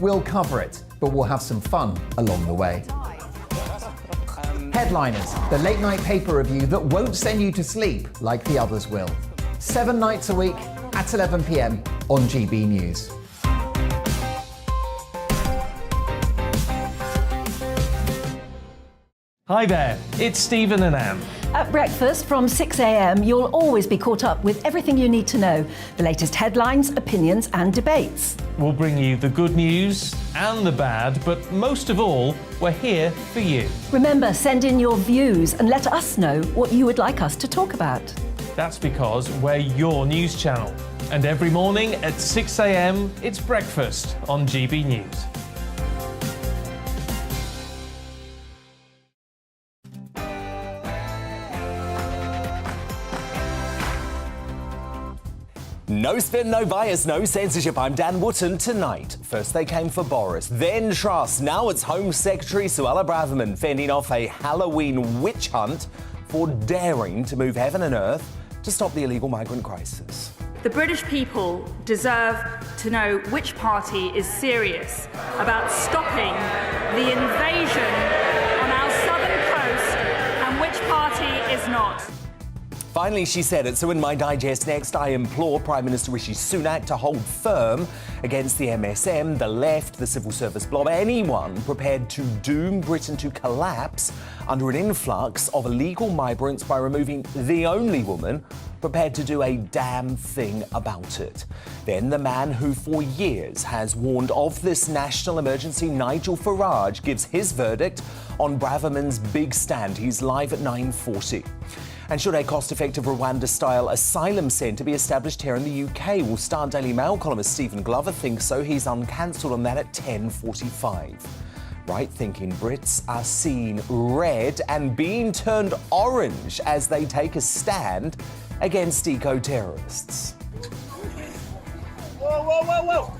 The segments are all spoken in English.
We'll cover it, but we'll have some fun along the way. Headliners, the late-night paper review that won't send you to sleep like the others will. 7 nights a week at 11 p.m. on GB News. Hi there, it's Stephen and Anne. At breakfast from 6 a.m, you'll always be caught up with everything you need to know, the latest headlines, opinions and debates. We'll bring you the good news and the bad, but most of all, we're here for you. Remember, send in your views and let us know what you would like us to talk about. That's because we're your news channel. And every morning at 6 a.m, it's breakfast on GB News. No spin, no bias, no censorship. I'm Dan Wootton. Tonight, first they came for Boris, then Truss. Now it's Home Secretary Suella Braverman fending off a Halloween witch hunt for daring to move heaven and earth to stop the illegal migrant crisis. The British people deserve to know which party is serious about stopping the invasion on our southern coast and which party is not. Finally, she said it. So in my digest next, I implore Prime Minister Rishi Sunak to hold firm against the MSM, the left, the civil service blob, anyone prepared to doom Britain to collapse under an influx of illegal migrants by removing the only woman prepared to do a damn thing about it. Then the man who for years has warned of this national emergency, Nigel Farage, gives his verdict on Braverman's big stand. He's live at 9:40. And should a cost-effective Rwanda-style asylum centre be established here in the UK? Well, Star Daily Mail columnist Stephen Glover thinks so. He's uncancelled on that at 10:45. Right thinking Brits are seeing red and being turned orange as they take a stand against eco-terrorists. Whoa, whoa, whoa, whoa!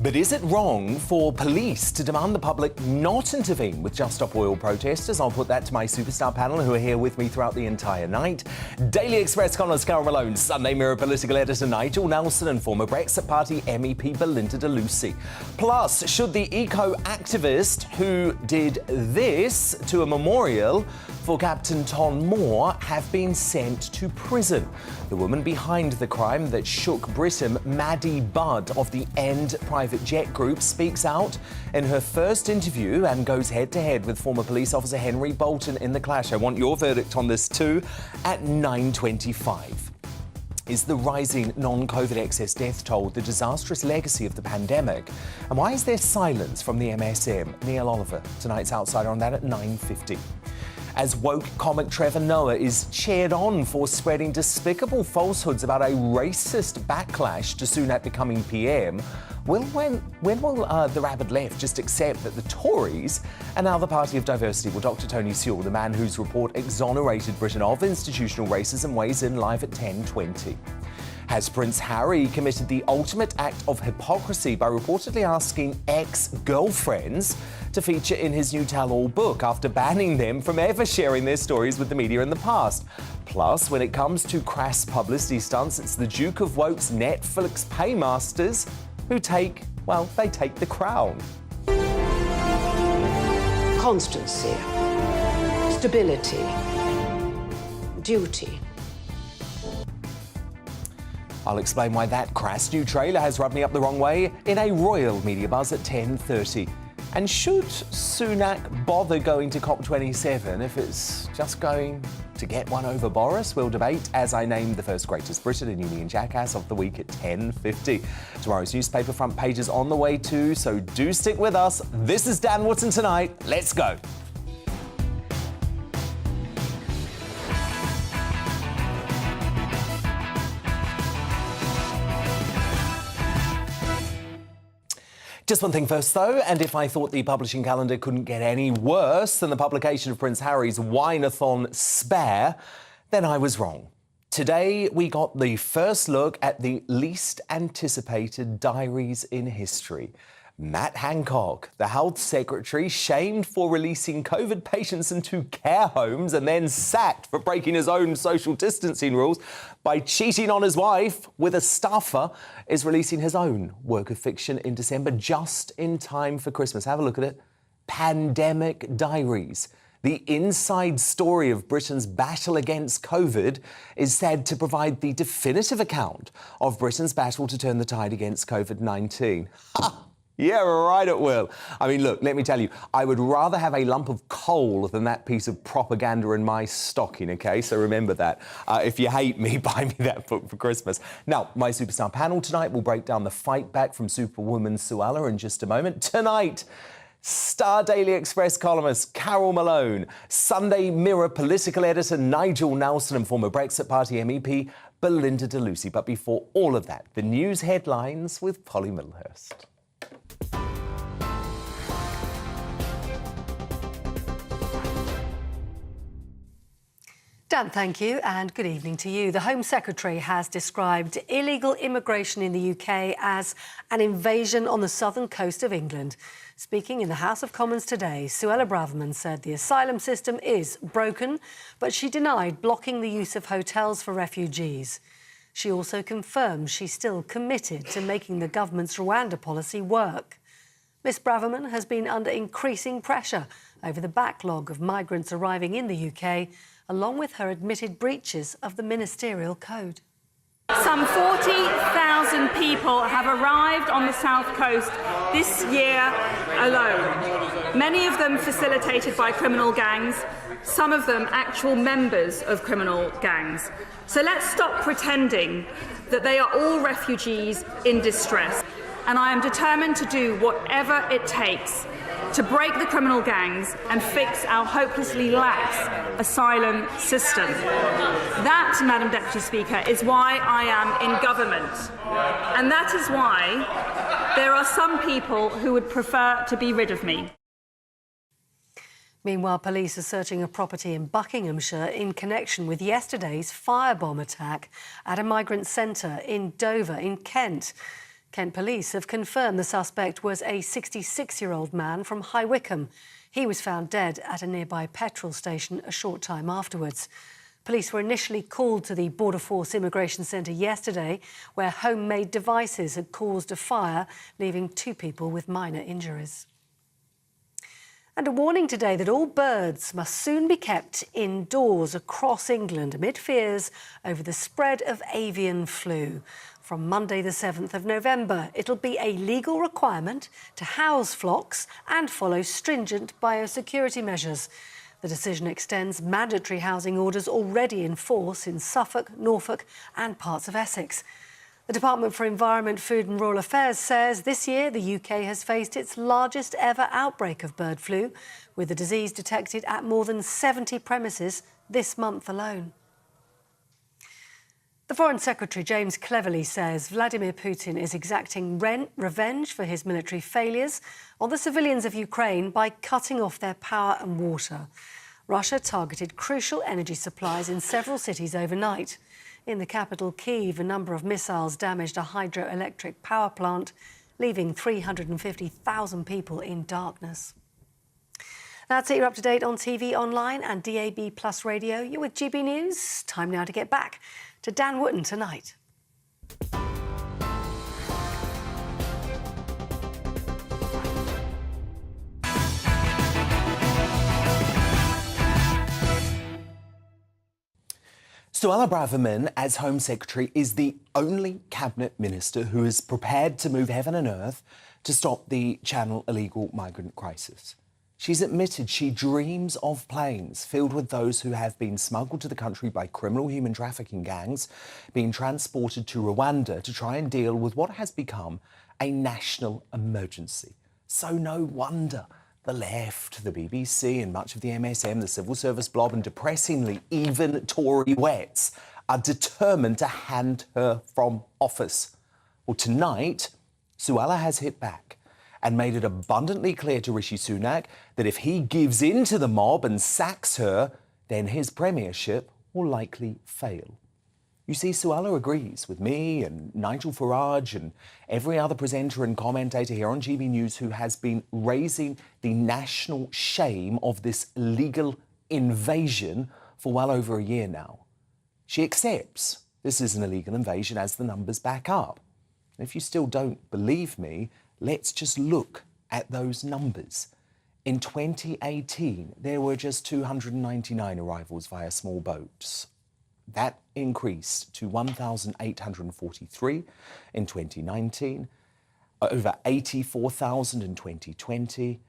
But is it wrong for police to demand the public not intervene with Just Stop Oil protesters? I'll put that to my superstar panel who are here with me throughout the entire night. Daily Express columnist Carol Malone, Sunday Mirror political editor Nigel Nelson and former Brexit Party MEP Belinda de Lucy. Plus, should the eco-activist who did this to a memorial for Captain Tom Moore have been sent to prison? The woman behind the crime that shook Britain, Maddie Budd of the End Private Jet Group, speaks out in her first interview and goes head-to-head with former police officer Henry Bolton in the clash. I want your verdict on this too at 9:25. Is the rising non-COVID excess death toll the disastrous legacy of the pandemic? And why is there silence from the MSM? Neil Oliver, tonight's Outsider on that at 9:50. As woke comic Trevor Noah is cheered on for spreading despicable falsehoods about a racist backlash to Sunak becoming PM, when will the rabid left just accept that the Tories are now the party of diversity? Well, Dr. Tony Sewell, the man whose report exonerated Britain of institutional racism, weighs in live at 10:20. Has Prince Harry committed the ultimate act of hypocrisy by reportedly asking ex-girlfriends to feature in his new tell-all book after banning them from ever sharing their stories with the media in the past? Plus, when it comes to crass publicity stunts, it's the Duke of Woke's Netflix paymasters who take the crown. Constancy, stability, duty. I'll explain why that crass new trailer has rubbed me up the wrong way in a royal media buzz at 10:30. And should Sunak bother going to COP27 if it's just going to get one over Boris? We'll debate as I name the first greatest Briton and Union jackass of the week at 10:50. Tomorrow's newspaper front page is on the way too, so do stick with us. This is Dan Wootton Tonight. Let's go. Just one thing first, though, and if I thought the publishing calendar couldn't get any worse than the publication of Prince Harry's Wine-a-thon Spare, then I was wrong. Today, we got the first look at the least anticipated diaries in history. Matt Hancock, the health secretary, shamed for releasing COVID patients into care homes and then sacked for breaking his own social distancing rules by cheating on his wife with a staffer, is releasing his own work of fiction in December, just in time for Christmas. Have a look at it. Pandemic Diaries. The inside story of Britain's battle against COVID is said to provide the definitive account of Britain's battle to turn the tide against COVID-19. Yeah, right, it will. I mean, look, let me tell you, I would rather have a lump of coal than that piece of propaganda in my stocking, OK? So remember that. If you hate me, buy me that book for Christmas. Now, my Superstar panel tonight will break down the fight back from Superwoman Suella in just a moment. Tonight, Star Daily Express columnist Carol Malone, Sunday Mirror political editor Nigel Nelson and former Brexit Party MEP Belinda de Lucy. But before all of that, the news headlines with Polly Middlehurst. Dan, thank you, and good evening to you. The Home Secretary has described illegal immigration in the UK as an invasion on the southern coast of England. Speaking in the House of Commons today, Suella Braverman said the asylum system is broken, but she denied blocking the use of hotels for refugees. She also confirmed she's still committed to making the government's Rwanda policy work. Miss Braverman has been under increasing pressure over the backlog of migrants arriving in the UK, along with her admitted breaches of the ministerial code. Some 40,000 people have arrived on the south coast this year alone. Many of them facilitated by criminal gangs, some of them actual members of criminal gangs. So let's stop pretending that they are all refugees in distress. And I am determined to do whatever it takes to break the criminal gangs and fix our hopelessly lax asylum system. That, Madam Deputy Speaker, is why I am in government. And that is why there are some people who would prefer to be rid of me. Meanwhile, police are searching a property in Buckinghamshire in connection with yesterday's firebomb attack at a migrant centre in Dover in Kent. Kent police have confirmed the suspect was a 66-year-old man from High Wycombe. He was found dead at a nearby petrol station a short time afterwards. Police were initially called to the Border Force Immigration Centre yesterday, where homemade devices had caused a fire, leaving 2 people with minor injuries. And a warning today that all birds must soon be kept indoors across England amid fears over the spread of avian flu. From Monday the 7th of November, it'll be a legal requirement to house flocks and follow stringent biosecurity measures. The decision extends mandatory housing orders already in force in Suffolk, Norfolk and parts of Essex. The Department for Environment, Food and Rural Affairs says this year the UK has faced its largest ever outbreak of bird flu, with the disease detected at more than 70 premises this month alone. The Foreign Secretary, James Cleverly, says Vladimir Putin is exacting revenge for his military failures on the civilians of Ukraine by cutting off their power and water. Russia targeted crucial energy supplies in several cities overnight. In the capital, Kyiv, a number of missiles damaged a hydroelectric power plant, leaving 350,000 people in darkness. That's it. You're up to date on TV, online and DAB+ radio. You're with GB News. Time now to get back to Dan Wootton tonight. Suella Braverman, as Home Secretary, is the only cabinet minister who is prepared to move heaven and earth to stop the Channel illegal migrant crisis. She's admitted she dreams of planes filled with those who have been smuggled to the country by criminal human trafficking gangs, being transported to Rwanda to try and deal with what has become a national emergency. So no wonder the left, the BBC and much of the MSM, the civil service blob and depressingly even Tory wets are determined to hand her from office. Well, tonight, Suella has hit back and made it abundantly clear to Rishi Sunak that if he gives in to the mob and sacks her, then his premiership will likely fail. You see, Suella agrees with me and Nigel Farage and every other presenter and commentator here on GB News who has been raising the national shame of this illegal invasion for well over a year now. She accepts this is an illegal invasion as the numbers back up. And if you still don't believe me, let's just look at those numbers. In 2018, there were just 299 arrivals via small boats. That increased to 1,843 in 2019, over 84,000 in 2020,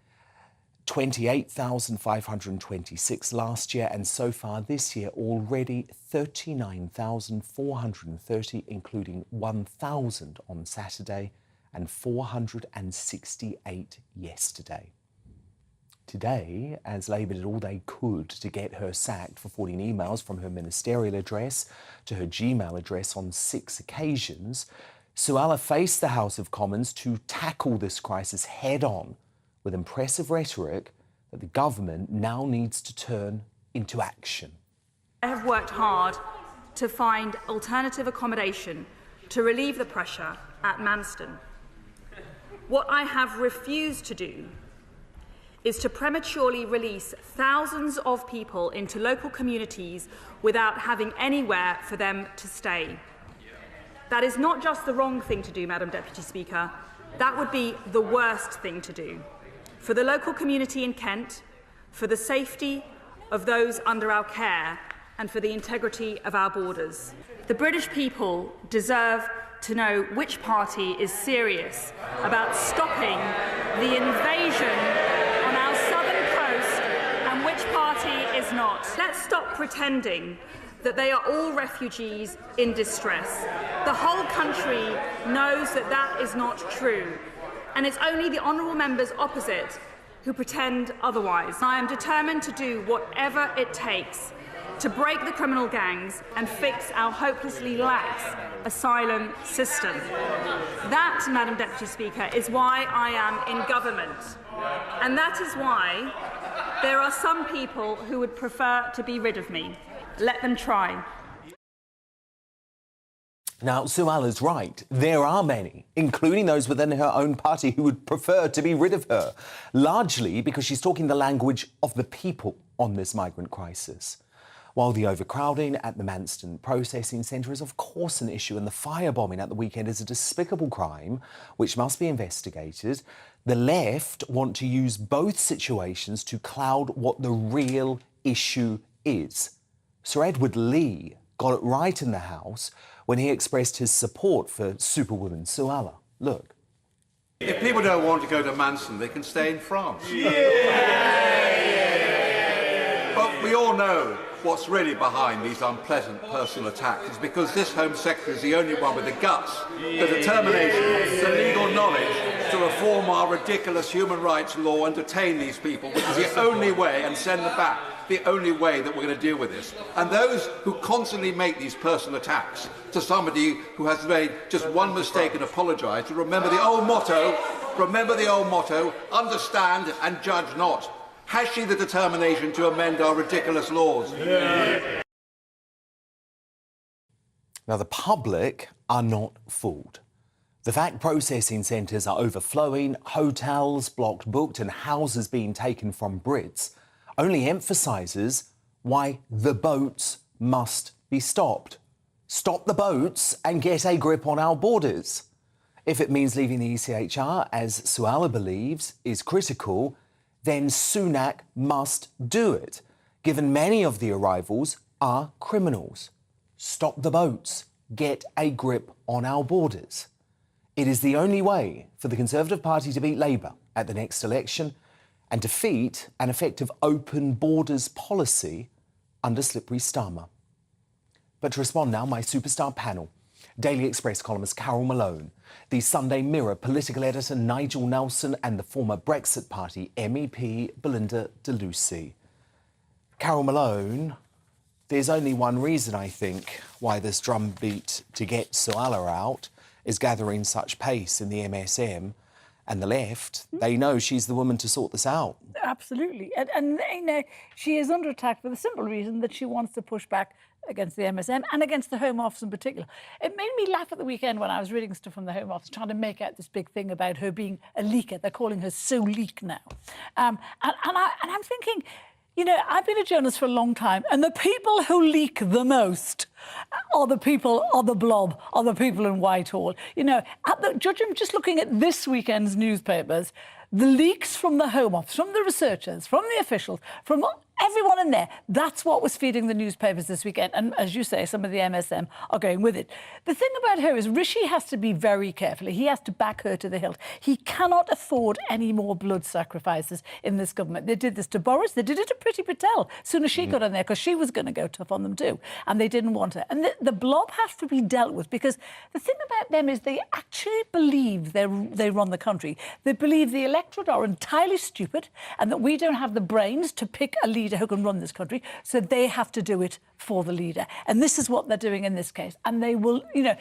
28,526 last year, and so far this year already 39,430, including 1,000 on Saturday and 468 yesterday. Today, as Labour did all they could to get her sacked for forwarding emails from her ministerial address to her Gmail address on 6 occasions, Suella faced the House of Commons to tackle this crisis head-on with impressive rhetoric that the government now needs to turn into action. I have worked hard to find alternative accommodation to relieve the pressure at Manston. What I have refused to do is to prematurely release thousands of people into local communities without having anywhere for them to stay. That is not just the wrong thing to do, Madam Deputy Speaker. That would be the worst thing to do. For the local community in Kent, for the safety of those under our care, and for the integrity of our borders. The British people deserve to know which party is serious about stopping the invasion on our southern coast and which party is not. Let's stop pretending that they are all refugees in distress. The whole country knows that that is not true, and it's only the honourable members opposite who pretend otherwise. I am determined to do whatever it takes to break the criminal gangs and fix our hopelessly lax asylum system. That, Madam Deputy Speaker, is why I am in government. And that is why there are some people who would prefer to be rid of me. Let them try. Now, Suella's right. There are many, including those within her own party, who would prefer to be rid of her, largely because she's talking the language of the people on this migrant crisis. While the overcrowding at the Manston processing centre is of course an issue, and the firebombing at the weekend is a despicable crime which must be investigated, the left want to use both situations to cloud what the real issue is. Sir Edward Lee got it right in the House when he expressed his support for Superwoman Suella. Look. If people don't want to go to Manston, they can stay in France. But we all know what's really behind these unpleasant personal attacks is because this Home Secretary is the only one with the guts, the determination, the legal knowledge to reform our ridiculous human rights law and detain these people, which is the only way, and send them back, the only way that we're going to deal with this. And those who constantly make these personal attacks to somebody who has made just one mistake and apologise, to remember the old motto, understand and judge not. Has she the determination to amend our ridiculous laws? Yeah. Now, the public are not fooled. The fact processing centres are overflowing, hotels blocked, booked and houses being taken from Brits only emphasises why the boats must be stopped. Stop the boats and get a grip on our borders. If it means leaving the ECHR, as Suella believes, is critical, then Sunak must do it, given many of the arrivals are criminals. Stop the boats. Get a grip on our borders. It is the only way for the Conservative Party to beat Labour at the next election and defeat an effective open borders policy under Slippery Starmer. But to respond now, my superstar panel. Daily Express columnist Carol Malone, the Sunday Mirror political editor Nigel Nelson and the former Brexit Party MEP Belinda de Lucy. Carol Malone, there's only one reason, I think, why this drumbeat to get Suella out is gathering such pace in the MSM, and the left, they know she's the woman to sort this out. Absolutely. And you know, she is under attack for the simple reason that she wants to push back against the MSM and against the Home Office in particular. It made me laugh at the weekend when I was reading stuff from the Home Office, trying to make out this big thing about her being a leaker. They're calling her So Leak now. And I'm thinking, you know, I've been a journalist for a long time, and the people who leak the most are the people, are the blob, are the people in Whitehall. You know, judging just looking at this weekend's newspapers, the leaks from the Home Office, from the researchers, from the officials, from everyone in there, that's what was feeding the newspapers this weekend. And as you say, some of the MSM are going with it. The thing about her is Rishi has to be very careful. He has to back her to the hilt. He cannot afford any more blood sacrifices in this government. They did this to Boris. They did it to Priti Patel as soon as she got in there, because she was going to go tough on them too. And they didn't want her. And the blob has to be dealt with, because the thing about them is they actually believe they run the country. They believe the electorate are entirely stupid and that we don't have the brains to pick a leader who can run this country, so they have to do it for the leader. And this is what they're doing in this case. And they will, you know,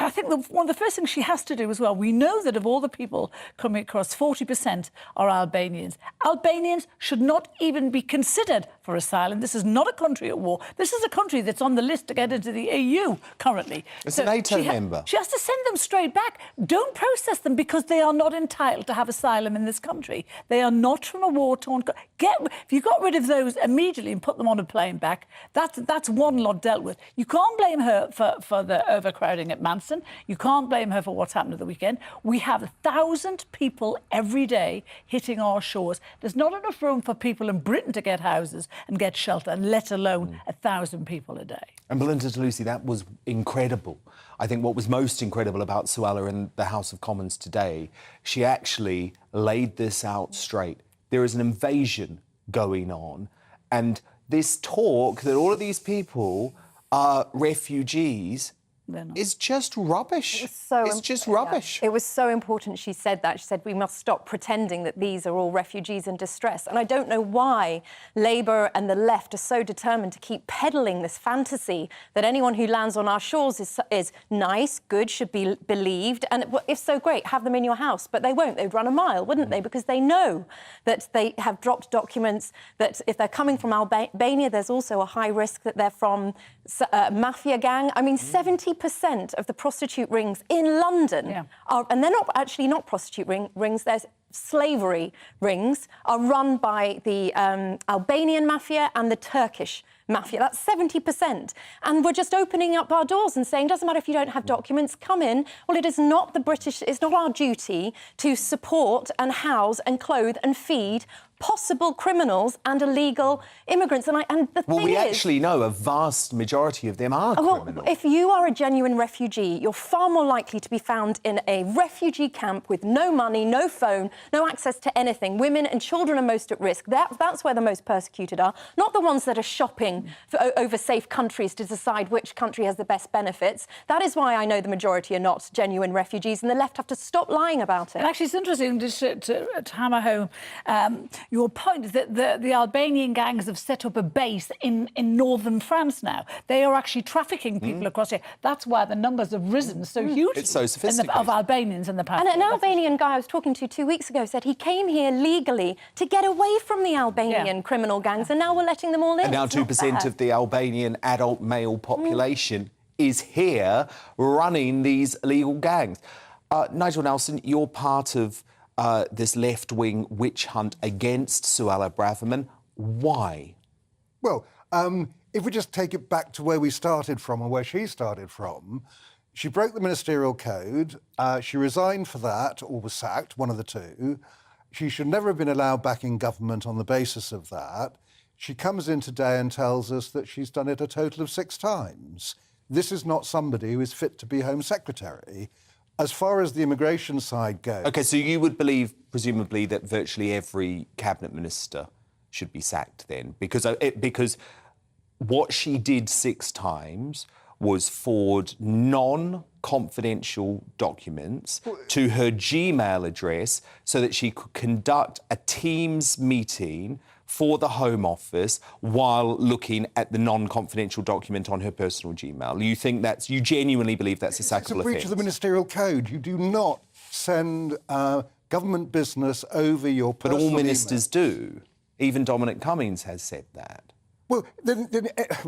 I think one of the first things she has to do as well, we know that of all the people coming across, 40% are Albanians. Albanians should not even be considered for asylum. This is not a country at war. This is a country that's on the list to get into the EU currently. It's a NATO member. She has to send them straight back. Don't process them, because they are not entitled to have asylum in this country. They are not from a war-torn country. If you got rid of those immediately and put them on a plane back, that's one lot dealt with. You can't blame her for the overcrowding at Manson. You can't blame her for what's happened at the weekend. We have 1,000 people every day hitting our shores. There's not enough room for people in Britain to get houses and get shelter, and let alone 1,000 people a day. And Belinda de Lucy, that was incredible. I think what was most incredible about Suella in the House of Commons today, she actually laid this out straight. There is an invasion going on, and this talk that all of these people are refugees is just rubbish. It's just rubbish. It was so important she said that. She said we must stop pretending that these are all refugees in distress. And I don't know why Labour and the left are so determined to keep peddling this fantasy that anyone who lands on our shores is nice, good, should be believed. And if so, great, have them in your house. But they won't. They'd run a mile, wouldn't they? Because they know that they have dropped documents, that if they're coming from Albania, there's also a high risk that they're from a mafia gang. I mean, 70% of the prostitute rings in London are, and they're not prostitute rings, there's slavery rings, are run by the Albanian mafia and the Turkish mafia. That's 70%. And we're just opening up our doors and saying, doesn't matter if you don't have documents, come in. Well, it is not it's not our duty to support and house and clothe and feed possible criminals and illegal immigrants. Well, we actually know a vast majority of them are criminals. If you are a genuine refugee, you're far more likely to be found in a refugee camp with no money, no phone, no access to anything. Women and children are most at risk. That's where the most persecuted are, not the ones that are shopping over safe countries to decide which country has the best benefits. That is why I know the majority are not genuine refugees, and the left have to stop lying about it. And actually, it's interesting just to hammer home your point is that the Albanian gangs have set up a base in northern France now. They are actually trafficking people across here. That's why the numbers have risen so hugely. It's so sophisticated. Of Albanians in the past. And an Albanian guy I was talking to 2 weeks ago said he came here legally to get away from the Albanian criminal gangs, and now we're letting them all in. And now 2% of the Albanian adult male population is here running these illegal gangs. Nigel Nelson, you're part of this left-wing witch hunt against Suella Braverman. Why? Well, if we just take it back to where we started from, or where she started from, she broke the ministerial code. She resigned for that, or was sacked, one of the two. She should never have been allowed back in government on the basis of that. She comes in today and tells us that she's done it a total of 6 times. This is not somebody who is fit to be Home Secretary. As far as the immigration side goes... OK, so you would believe, presumably, that virtually every cabinet minister should be sacked then? Because what she did 6 times was forward non-confidential documents to her Gmail address so that she could conduct a Teams meeting for the Home Office while looking at the non-confidential document on her personal Gmail. You genuinely believe that's a sackable offence? It's a breach of the ministerial code. You do not send government business over your But personal all ministers email. do. Even Dominic Cummings has said that. Well,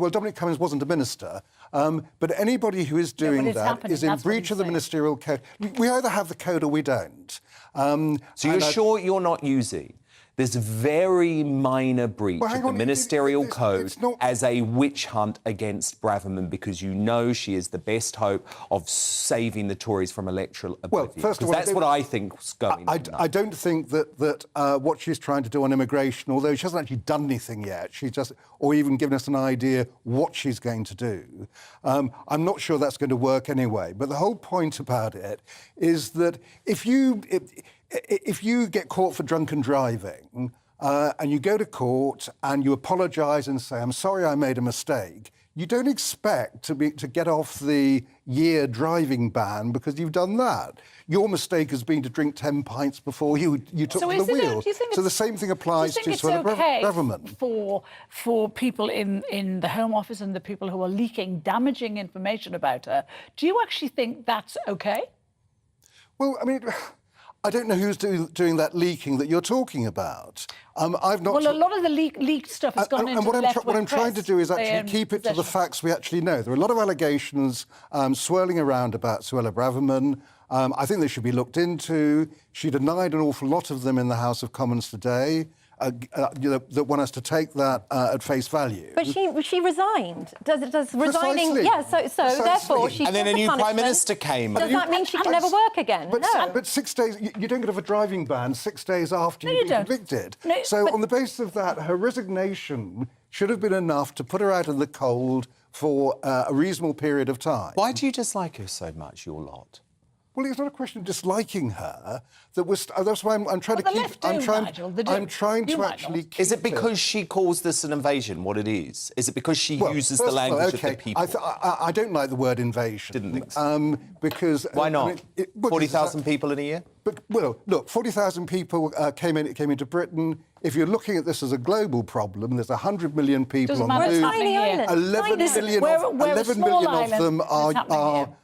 Dominic Cummings wasn't a minister, but anybody who is doing it's that happening, is in that's what breach he's of the saying. ministerial code. We either have the code or we don't. So you're sure you're not using this very minor breach Well, of hang the on, ministerial it's code not- as a witch hunt against Braverman because you know she is the best hope of saving the Tories from electoral oblivion? Well, first of all, that's what I think's going on. I don't think that what she's trying to do on immigration, although she hasn't actually done anything yet, she's just, or even given us an idea what she's going to do. I'm not sure that's going to work anyway. But the whole point about it is that if you get caught for drunken driving and you go to court and you apologise and say, I'm sorry I made a mistake, you don't expect to get off the year driving ban because you've done that. Your mistake has been to drink 10 pints before you took So the isn't it- wheel. do you think So the it's- same thing applies Do you to think it's okay Braverman. for people in the Home Office and the people who are leaking damaging information about her? Do you actually think that's okay? Well, I mean, I don't know who's doing that leaking that you're talking about. I've not. Well, a lot of the leaked stuff has gone into and what the what I'm trying to do is actually press, keep it to the possession. facts we actually know. There are a lot of allegations swirling around about Suella Braverman. I think they should be looked into. She denied an awful lot of them in the House of Commons today. That want us to take that at face value. But she resigned. Does resigning? Precisely. Yeah. So Precisely. therefore she. And then took a the new Prime punishment. Minister came. Does that mean she can never work again? No. But 6 days, you don't get off a driving ban 6 days after No, you've you been don't. convicted. No, so but- on the basis of that, her resignation should have been enough to put her out in the cold for a reasonable period of time. Why do you dislike her so much, your lot? Well, it's not a question of disliking her. That's why I'm trying Well, to the keep. left do, Nigel, they do. I'm trying You to might actually not. keep Is it because she calls this an invasion, what it is? Is it because she uses the first of all, language okay, of the people? I don't like the word invasion. Didn't think so. Because Why not? I mean, well, 40,000 people in a year? But, well, look, 40,000 people came into Britain. If you're looking at this as a global problem, there's 100 million people Doesn't on matter the what's move. happening here. 11 Listen, million we're of, a 11 small million of island. them What's happening are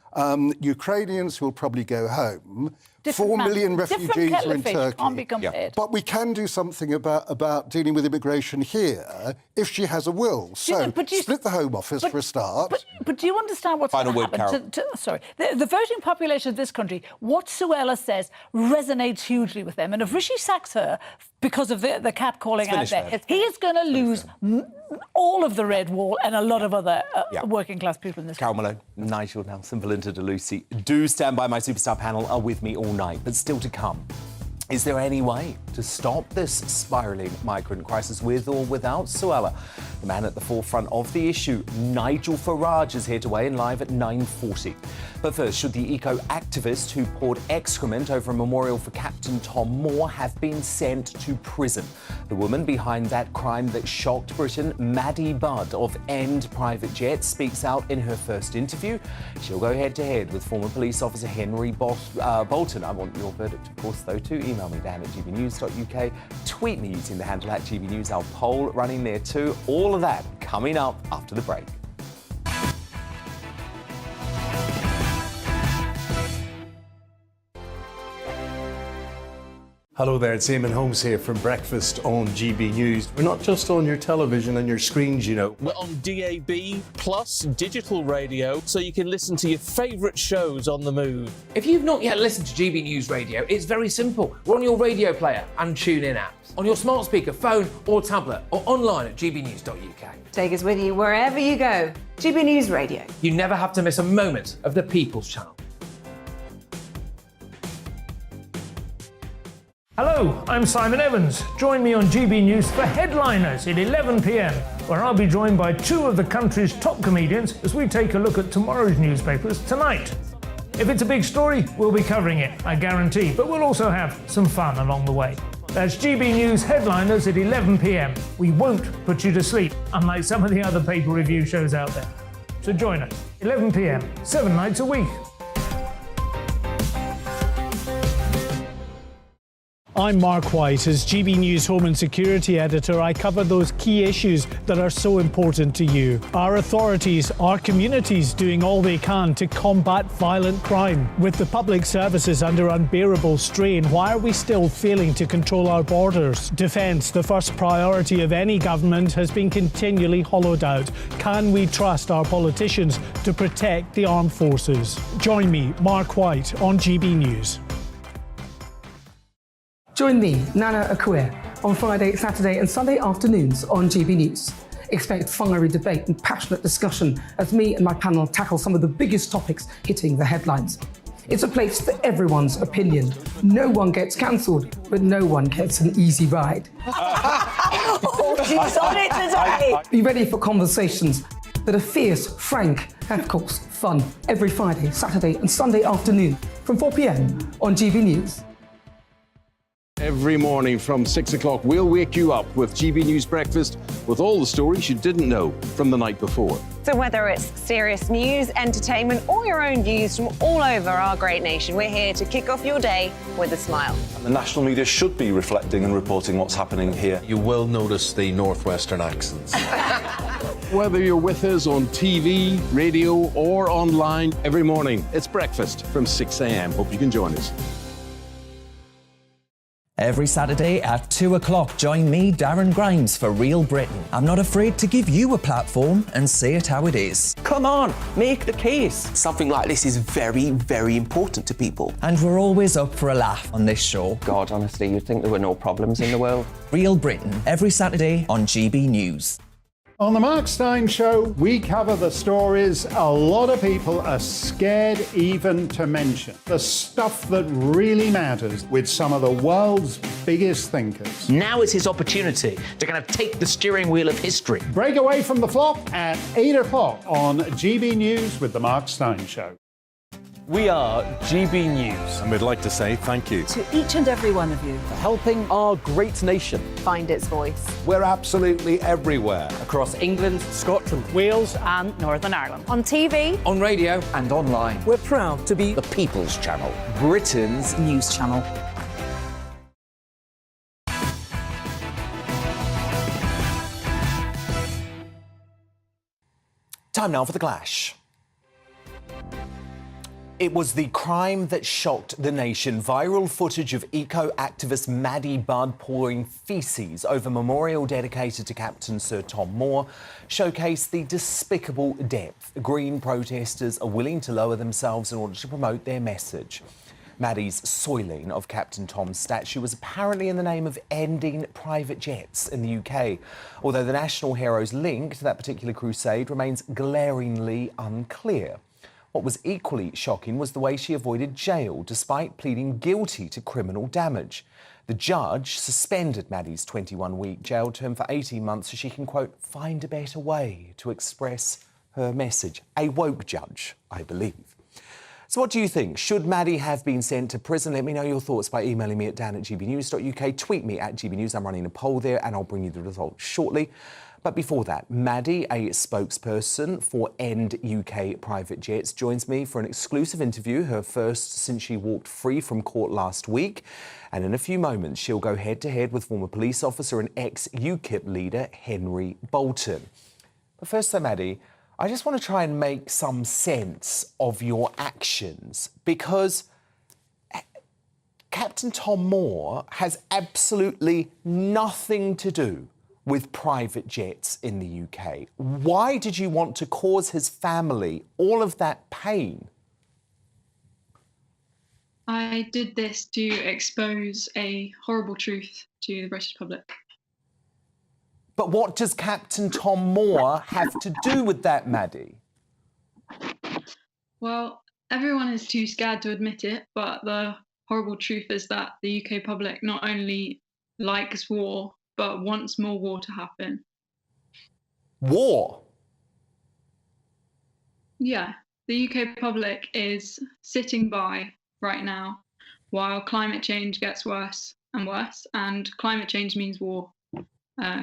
Ukrainians who will probably go home. Different 4 man- million different refugees kettle are of in fish, Turkey. can't be compared. But we can do something about dealing with immigration here if she has a will. So split the Home Office for a start. But do you understand what's Final going to word, happen? Sorry. The voting population of this country, what Suella says resonates hugely with them. And if Rishi sacks her because of the cat calling out there, he is going to lose all of the red wall and a lot of other working class people in this Carol Malone, Nigel Nelson, Valinda De Lucy. Do stand by. My superstar panel are with me all night. But still to come, is there any way to stop this spiralling migrant crisis with or without Suella? The man at the forefront of the issue, Nigel Farage, is here to weigh in live at 9:40. But first, should the eco-activist who poured excrement over a memorial for Captain Tom Moore have been sent to prison? The woman behind that crime that shocked Britain, Maddie Budd of End Private Jets, speaks out in her first interview. She'll go head-to-head with former police officer Henry Bolton. I want your verdict, of course, though, too. Email me, dan@gbnews.uk. Tweet me using the handle @gbnews. Our poll running there, too. All of that coming up after the break. Hello there, it's Eamon Holmes here from Breakfast on GB News. We're not just on your television and your screens, you know. We're on DAB plus digital radio, so you can listen to your favourite shows on the move. If you've not yet listened to GB News Radio, it's very simple. We're on your radio player and TuneIn apps, on your smart speaker, phone or tablet, or online at gbnews.uk. Take us with you wherever you go. GB News Radio. You never have to miss a moment of the People's Channel. Hello, I'm Simon Evans. Join me on GB News for Headliners at 11 p.m, where I'll be joined by two of the country's top comedians as we take a look at tomorrow's newspapers tonight. If it's a big story, we'll be covering it, I guarantee, but we'll also have some fun along the way. That's GB News Headliners at 11 p.m. We won't put you to sleep, unlike some of the other paper review shows out there. So join us, 11 p.m, 7 nights a week. I'm Mark White. As GB News Home and Security Editor, I cover those key issues that are so important to you. Our authorities, our communities doing all they can to combat violent crime. With the public services under unbearable strain, why are we still failing to control our borders? Defence, the first priority of any government, has been continually hollowed out. Can we trust our politicians to protect the armed forces? Join me, Mark White, on GB News. Join me, Nana Akue, on Friday, Saturday and Sunday afternoons on GB News. Expect fiery debate and passionate discussion as me and my panel tackle some of the biggest topics hitting the headlines. It's a place for everyone's opinion. No one gets cancelled, but no one gets an easy ride. Oh, she's on it today. Be ready for conversations that are fierce, frank, and of course, fun. Every Friday, Saturday and Sunday afternoon from 4 p.m. on GB News. Every morning from 6 o'clock, we'll wake you up with GB News Breakfast with all the stories you didn't know from the night before. So whether it's serious news, entertainment, or your own views from all over our great nation, we're here to kick off your day with a smile. And the national media should be reflecting and reporting what's happening here. You will notice the northwestern accents. Whether you're with us on TV, radio, or online, every morning, it's breakfast from 6 a.m. Hope you can join us. Every Saturday at 2 o'clock, join me, Darren Grimes, for Real Britain. I'm not afraid to give you a platform and say it how it is. Come on, make the case. Something like this is very, very important to people. And we're always up for a laugh on this show. God, honestly, you'd think there were no problems in the world. Real Britain, every Saturday on GB News. On the Mark Steyn Show, we cover the stories a lot of people are scared even to mention. The stuff that really matters with some of the world's biggest thinkers. Now is his opportunity to kind of take the steering wheel of history. Break away from the flop at 8 o'clock on GB News with the Mark Steyn Show. We are GB News. And we'd like to say thank you to each and every one of you for helping our great nation find its voice. We're absolutely everywhere. Across England, Scotland, Wales and Northern Ireland. On TV, on radio, and online. We're proud to be the People's Channel, Britain's news channel. Time now for the clash. It was the crime that shocked the nation. Viral footage of eco-activist Maddie Budd pouring faeces over memorial dedicated to Captain Sir Tom Moore showcased the despicable depth Green protesters are willing to lower themselves in order to promote their message. Maddie's soiling of Captain Tom's statue was apparently in the name of ending private jets in the UK, although the national hero's link to that particular crusade remains glaringly unclear. What was equally shocking was the way she avoided jail despite pleading guilty to criminal damage. The judge suspended Maddie's 21-week jail term for 18 months so she can, quote, find a better way to express her message. A woke judge, I believe. So what do you think? Should Maddie have been sent to prison? Let me know your thoughts by emailing me at dan@gbnews.uk. Tweet me at gbnews. I'm running a poll there and I'll bring you the results shortly. But before that, Maddie, a spokesperson for End UK Private Jets, joins me for an exclusive interview, her first since she walked free from court last week. And in a few moments, she'll go head-to-head with former police officer and ex-UKIP leader Henry Bolton. But first though, Maddie, I just want to try and make some sense of your actions, because Captain Tom Moore has absolutely nothing to do with private jets in the UK. Why did you want to cause his family all of that pain? I did this to expose a horrible truth to the British public. But what does Captain Tom Moore have to do with that, Maddie? Well, everyone is too scared to admit it, but the horrible truth is that the UK public not only likes war, but wants more war to happen. War? Yeah, the UK public is sitting by right now while climate change gets worse and worse, and climate change means war.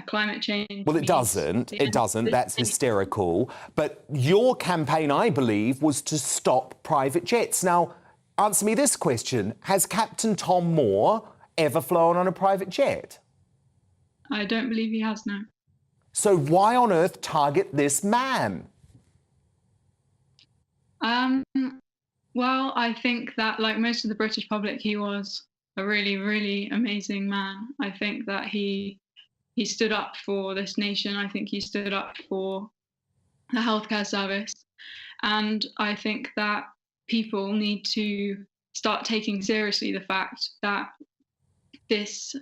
Climate change. Well, it doesn't. It doesn't. That's hysterical. But your campaign, I believe, was to stop private jets. Now, answer me this question. Has Captain Tom Moore ever flown on a private jet? I don't believe he has, no. So why on earth target this man? Well, I think that, like most of the British public, he was a really, really amazing man. I think that he stood up for this nation. I think he stood up for the healthcare service. And I think that people need to start taking seriously the fact that this,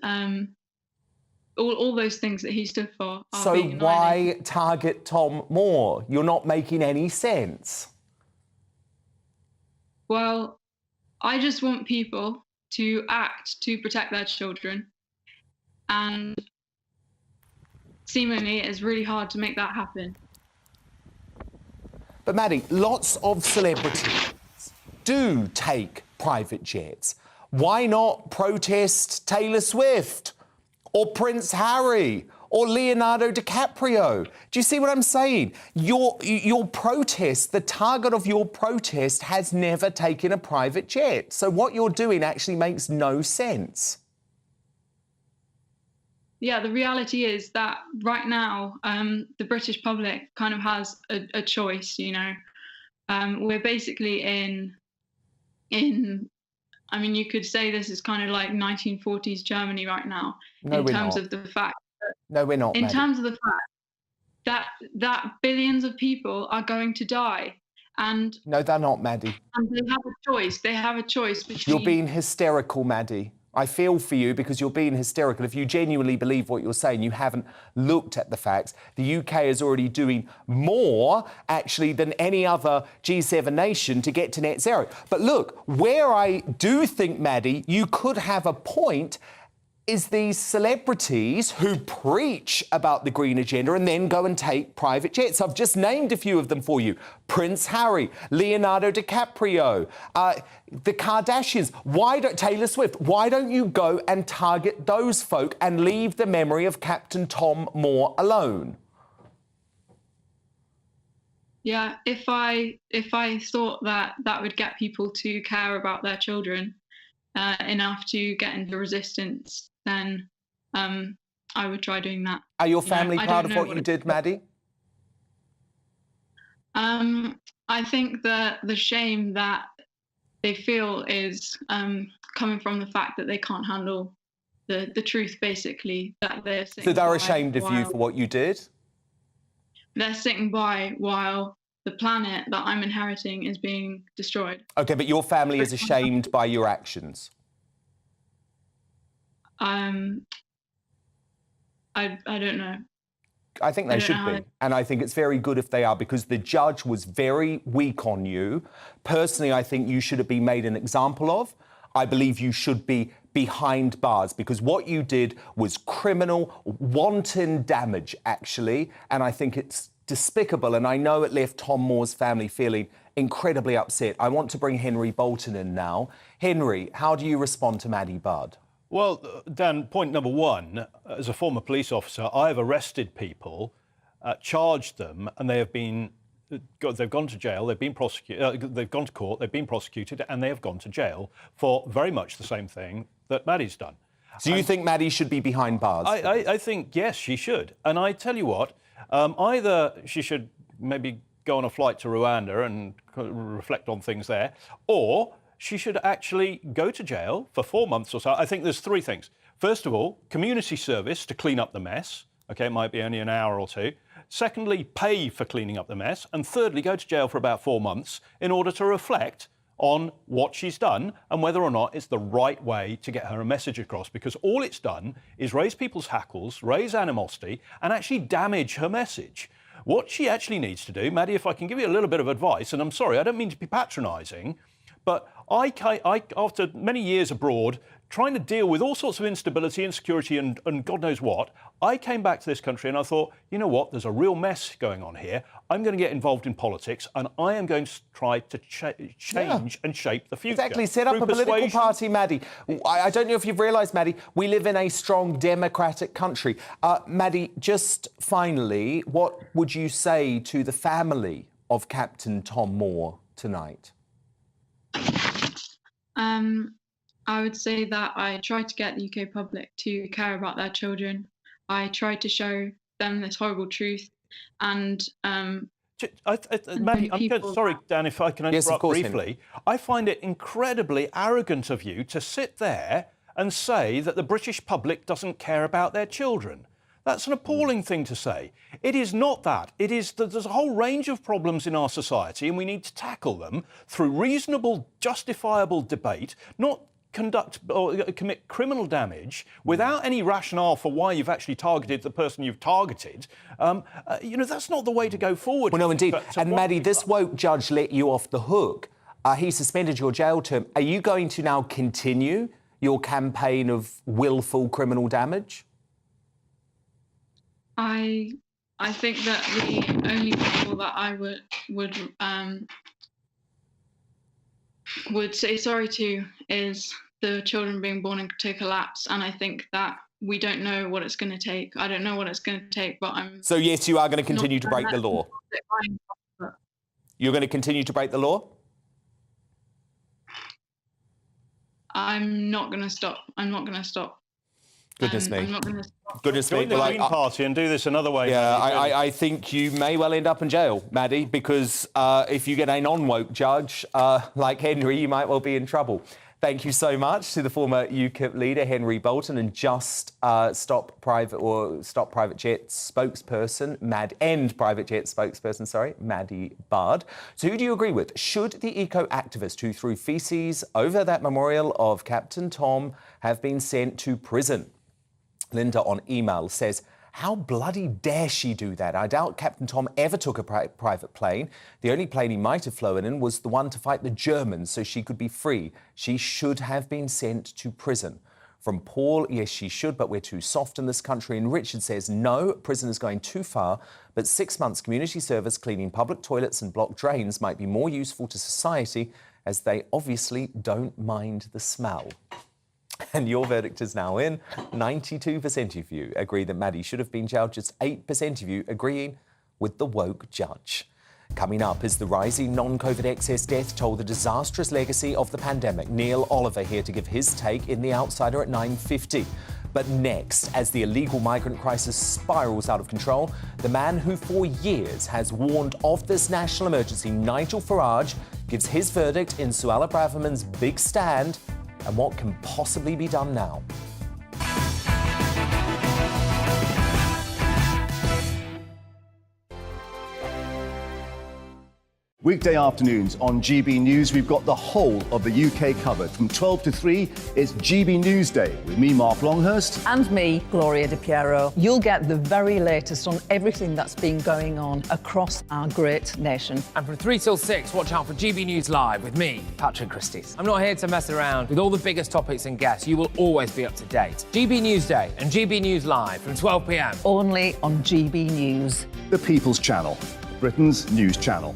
all those things that he stood for are So being why annihilated. target Tom Moore? You're not making any sense. Well, I just want people to act to protect their children. And seemingly it is really hard to make that happen. But Maddie, lots of celebrities do take private jets. Why not protest Taylor Swift or Prince Harry or Leonardo DiCaprio? Do you see what I'm saying? Your protest, the target of your protest has never taken a private jet. So what you're doing actually makes no sense. Yeah, the reality is that right now, the British public kind of has a choice, you know. We're basically in, I mean, you could say this is kind of like 1940s Germany right now, No, in we're terms not. of the fact that, No, we're not, in Maddie. terms of the fact that billions of people are going to die, and No, they're not, Maddie. they have a choice. They have a choice between. You're being hysterical, Maddie. I feel for you because you're being hysterical. If you genuinely believe what you're saying, you haven't looked at the facts. The UK is already doing more, actually, than any other G7 nation to get to net zero. But look, where I do think, Maddie, you could have a point is these celebrities who preach about the green agenda and then go and take private jets. I've just named a few of them for you. Prince Harry, Leonardo DiCaprio, the Kardashians, Taylor Swift. Why don't you go and target those folk and leave the memory of Captain Tom Moore alone? Yeah, if I thought that would get people to care about their children enough to get into resistance, then I would try doing that. Are your family proud of what you did, Maddie? I think that the shame that they feel is coming from the fact that they can't handle the truth, basically, that they're sitting So they're by ashamed of you for what you did? They're sitting by while the planet that I'm inheriting is being destroyed. OK, but your family is ashamed by your actions? I don't know. I think they should be. And I think it's very good if they are, because the judge was very weak on you. Personally, I think you should have been made an example of. I believe you should be behind bars, because what you did was criminal, wanton damage, actually. And I think it's despicable. And I know it left Tom Moore's family feeling incredibly upset. I want to bring Henry Bolton in now. Henry, how do you respond to Maddie Budd? Well, Dan, point number one, as a former police officer, I have arrested people, charged them, and they've gone to jail, they've been prosecuted, they've gone to court, they've been prosecuted, and they have gone to jail for very much the same thing that Maddie's done. Do you think Maddie should be behind bars? I think, yes, she should. And I tell you what, either she should maybe go on a flight to Rwanda and reflect on things there, or she should actually go to jail for 4 months or so. I think there's three things. First of all, community service to clean up the mess. OK, it might be only an hour or two. Secondly, pay for cleaning up the mess. And thirdly, go to jail for about 4 months in order to reflect on what she's done and whether or not it's the right way to get her a message across. Because all it's done is raise people's hackles, raise animosity, and actually damage her message. What she actually needs to do, Maddie, if I can give you a little bit of advice, and I'm sorry, I don't mean to be patronising, but I, after many years abroad, trying to deal with all sorts of instability, insecurity, and God knows what, I came back to this country and I thought, you know what, there's a real mess going on here. I'm going to get involved in politics and I am going to try to change and shape the future. Exactly. Set up a political party, Maddie. I don't know if you've realised, Maddie, we live in a strong democratic country. Maddie, just finally, what would you say to the family of Captain Tom Moore tonight? I would say that I try to get the UK public to care about their children. I try to show them this horrible truth, and Maddie, sorry, Dan, if I can interrupt briefly. I find it incredibly arrogant of you to sit there and say that the British public doesn't care about their children. That's an appalling thing to say. It is not that. It is that there's a whole range of problems in our society and we need to tackle them through reasonable, justifiable debate, not conduct or commit criminal damage without any rationale for why you've actually targeted the person you've targeted. That's not the way to go forward. Well, no, indeed. And Maddie, this woke judge let you off the hook. He suspended your jail term. Are you going to now continue your campaign of willful criminal damage? I think that the only people that I would say sorry to is the children being born into collapse, and I think that we don't know what it's going to take. I don't know what it's going to take, but I'm... So yes, you are going to continue to break the law? You're going to continue to break the law? I'm not going to stop. I'm not going to stop. Goodness me. I'm not going to stop. Goodness me. Join the Green Party and do this another way. Yeah, I think you may well end up in jail, Maddie, because if you get a non-woke judge like Henry, you might well be in trouble. Thank you so much to the former UKIP leader, Henry Bolton, and Just Stop Private Jet spokesperson, Maddie Bard. So who do you agree with? Should the eco-activist who threw feces over that memorial of Captain Tom have been sent to prison? Linda on email says, how bloody dare she do that? I doubt Captain Tom ever took a private plane. The only plane he might have flown in was the one to fight the Germans so she could be free. She should have been sent to prison. From Paul, yes, she should, but we're too soft in this country. And Richard says, no, prison is going too far, but 6 months community service cleaning public toilets and blocked drains might be more useful to society, as they obviously don't mind the smell. And your verdict is now in. 92% of you agree that Maddie should have been jailed. Just 8% of you agreeing with the woke judge. Coming up is the rising non-COVID excess death toll, the disastrous legacy of the pandemic. Neil Oliver here to give his take in The Outsider at 9:50. But next, as the illegal migrant crisis spirals out of control, the man who for years has warned of this national emergency, Nigel Farage, gives his verdict in Suella Braverman's big stand. And what can possibly be done now? Weekday afternoons on GB News, we've got the whole of the UK covered. From 12 to 3, it's GB News Day with me, Mark Longhurst. And me, Gloria Di Piero. You'll get the very latest on everything that's been going on across our great nation. And from 3 till 6, watch out for GB News Live with me, Patrick Christys. I'm not here to mess around. With all the biggest topics and guests, you will always be up to date. GB News Day and GB News Live from 12 p.m. Only on GB News. The People's Channel, Britain's news channel.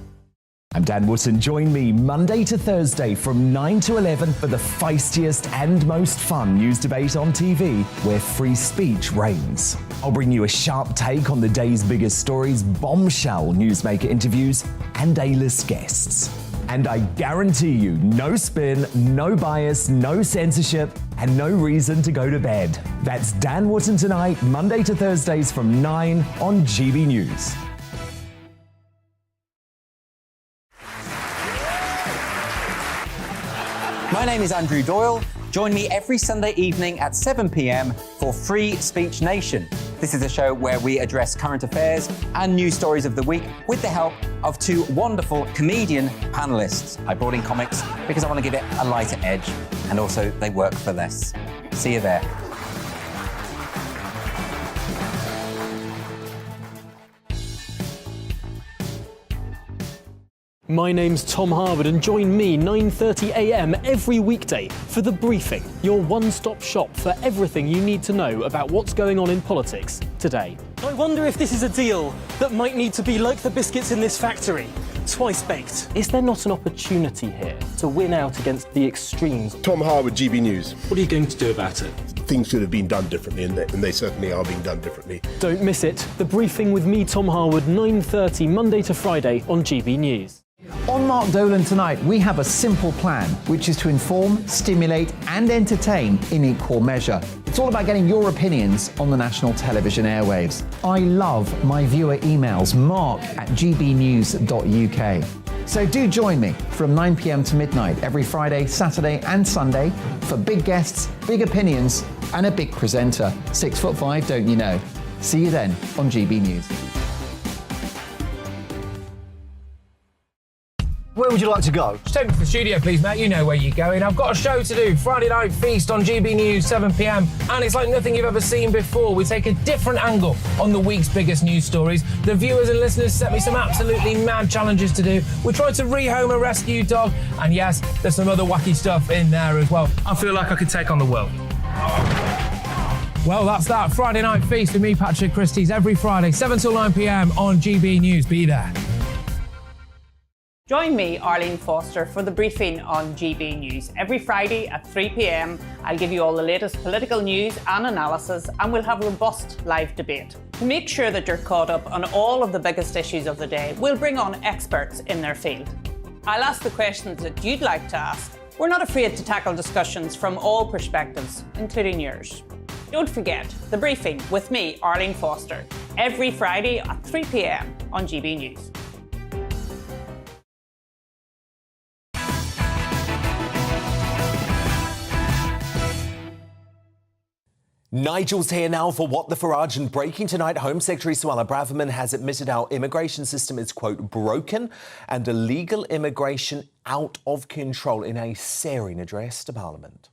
I'm Dan Wootton. Join me Monday to Thursday from 9 to 11 for the feistiest and most fun news debate on TV, where free speech reigns. I'll bring you a sharp take on the day's biggest stories, bombshell newsmaker interviews, and A-list guests. And I guarantee you, no spin, no bias, no censorship, and no reason to go to bed. That's Dan Wootton tonight, Monday to Thursdays from 9 on GB News. My name is Andrew Doyle. Join me every Sunday evening at 7 p.m. for Free Speech Nation. This is a show where we address current affairs and news stories of the week with the help of two wonderful comedian panelists. I brought in comics because I want to give it a lighter edge, and also they work for less. See you there. My name's Tom Harwood, and join me 9:30 a.m. every weekday for The Briefing, your one-stop shop for everything you need to know about what's going on in politics today. I wonder if this is a deal that might need to be like the biscuits in this factory, twice baked. Is there not an opportunity here to win out against the extremes? Tom Harwood, GB News. What are you going to do about it? Things should have been done differently, and they certainly are being done differently. Don't miss it. The Briefing with me, Tom Harwood, 9:30 Monday to Friday on GB News. On Mark Dolan tonight, we have a simple plan, which is to inform, stimulate and entertain in equal measure. It's all about getting your opinions on the national television airwaves. I love my viewer emails, mark@gbnews.uk. So do join me from 9 p.m. to midnight every Friday, Saturday and Sunday for big guests, big opinions and a big presenter. 6'5", don't you know? See you then on GB News. Where would you like to go? Just take me to the studio, please, mate. You know where you're going. I've got a show to do. Friday Night Feast on GB News, 7 p.m. And it's like nothing you've ever seen before. We take a different angle on the week's biggest news stories. The viewers and listeners set me some absolutely mad challenges to do. We tried to rehome a rescue dog. And yes, there's some other wacky stuff in there as well. I feel like I could take on the world. Well, that's that. Friday Night Feast with me, Patrick Christie's, every Friday, 7 till 9 p.m. on GB News. Be there. Join me, Arlene Foster, for the briefing on GB News. Every Friday at 3 p.m, I'll give you all the latest political news and analysis, and we'll have robust live debate. To make sure that you're caught up on all of the biggest issues of the day, we'll bring on experts in their field. I'll ask the questions that you'd like to ask. We're not afraid to tackle discussions from all perspectives, including yours. Don't forget, the briefing with me, Arlene Foster, every Friday at 3 p.m. on GB News. Nigel's here now for What the Farage, and breaking tonight, Home Secretary Suella Braverman has admitted our immigration system is, quote, broken and illegal immigration out of control in a searing address to Parliament.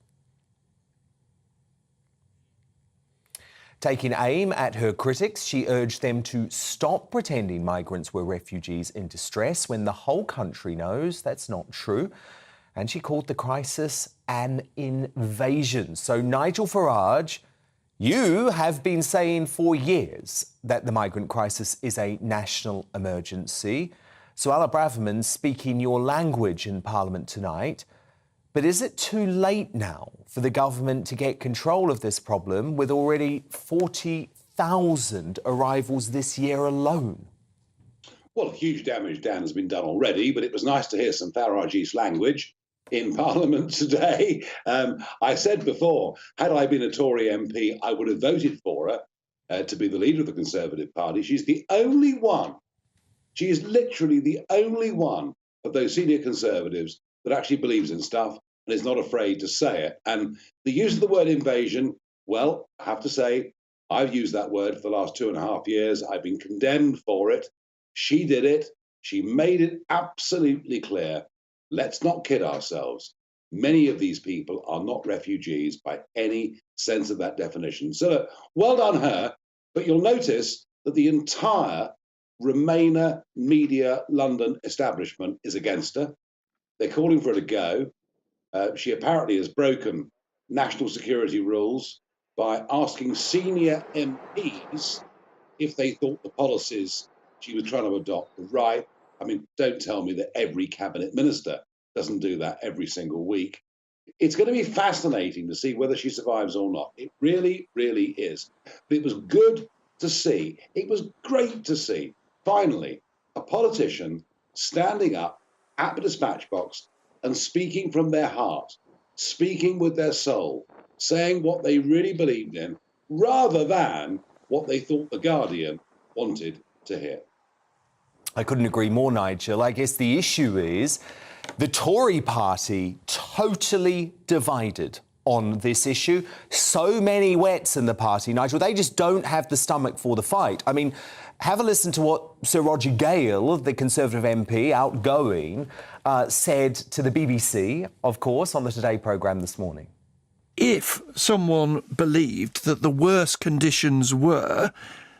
Taking aim at her critics, she urged them to stop pretending migrants were refugees in distress when the whole country knows that's not true. And she called the crisis an invasion. So, Nigel Farage, you have been saying for years that the migrant crisis is a national emergency. Suella Braverman speaking your language in Parliament tonight. But is it too late now for the government to get control of this problem with already 40,000 arrivals this year alone? Well, huge damage, Dan, has been done already, but it was nice to hear some Farage language in Parliament today. I said before, had I been a Tory MP, I would have voted for her to be the leader of the Conservative Party. She's the only one, she is literally the only one of those senior Conservatives that actually believes in stuff and is not afraid to say it. And the use of the word invasion, well, I have to say, I've used that word for the last 2.5 years. I've been condemned for it. She did it. She made it absolutely clear. Let's not kid ourselves. Many of these people are not refugees by any sense of that definition. So well done her, but you'll notice that the entire Remainer media London establishment is against her. They're calling for her to go. She apparently has broken national security rules by asking senior MPs if they thought the policies she was trying to adopt were right. I mean, don't tell me that every cabinet minister doesn't do that every single week. It's going to be fascinating to see whether she survives or not. It really, really is. But it was good to see. It was great to see, finally, a politician standing up at the dispatch box and speaking from their heart, speaking with their soul, saying what they really believed in, rather than what they thought The Guardian wanted to hear. I couldn't agree more, Nigel. I guess the issue is the Tory party totally divided on this issue. So many wets in the party, Nigel. They just don't have the stomach for the fight. I mean, have a listen to what Sir Roger Gale, the Conservative MP, outgoing, said to the BBC, of course, on the Today programme this morning. If someone believed that the worse conditions were,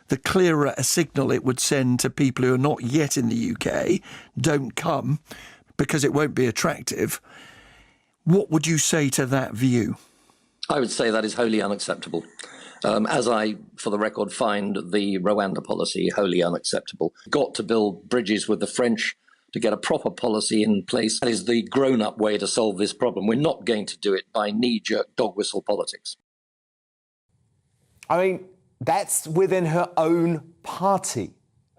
the clearer a signal it would send to people who are not yet in the UK, don't come, because it won't be attractive. What would you say to that view? I would say that is wholly unacceptable. As I, for the record, find the Rwanda policy wholly unacceptable. Got to build bridges with the French to get a proper policy in place. That is the grown-up way to solve this problem. We're not going to do it by knee-jerk dog whistle politics. I mean, that's within her own party,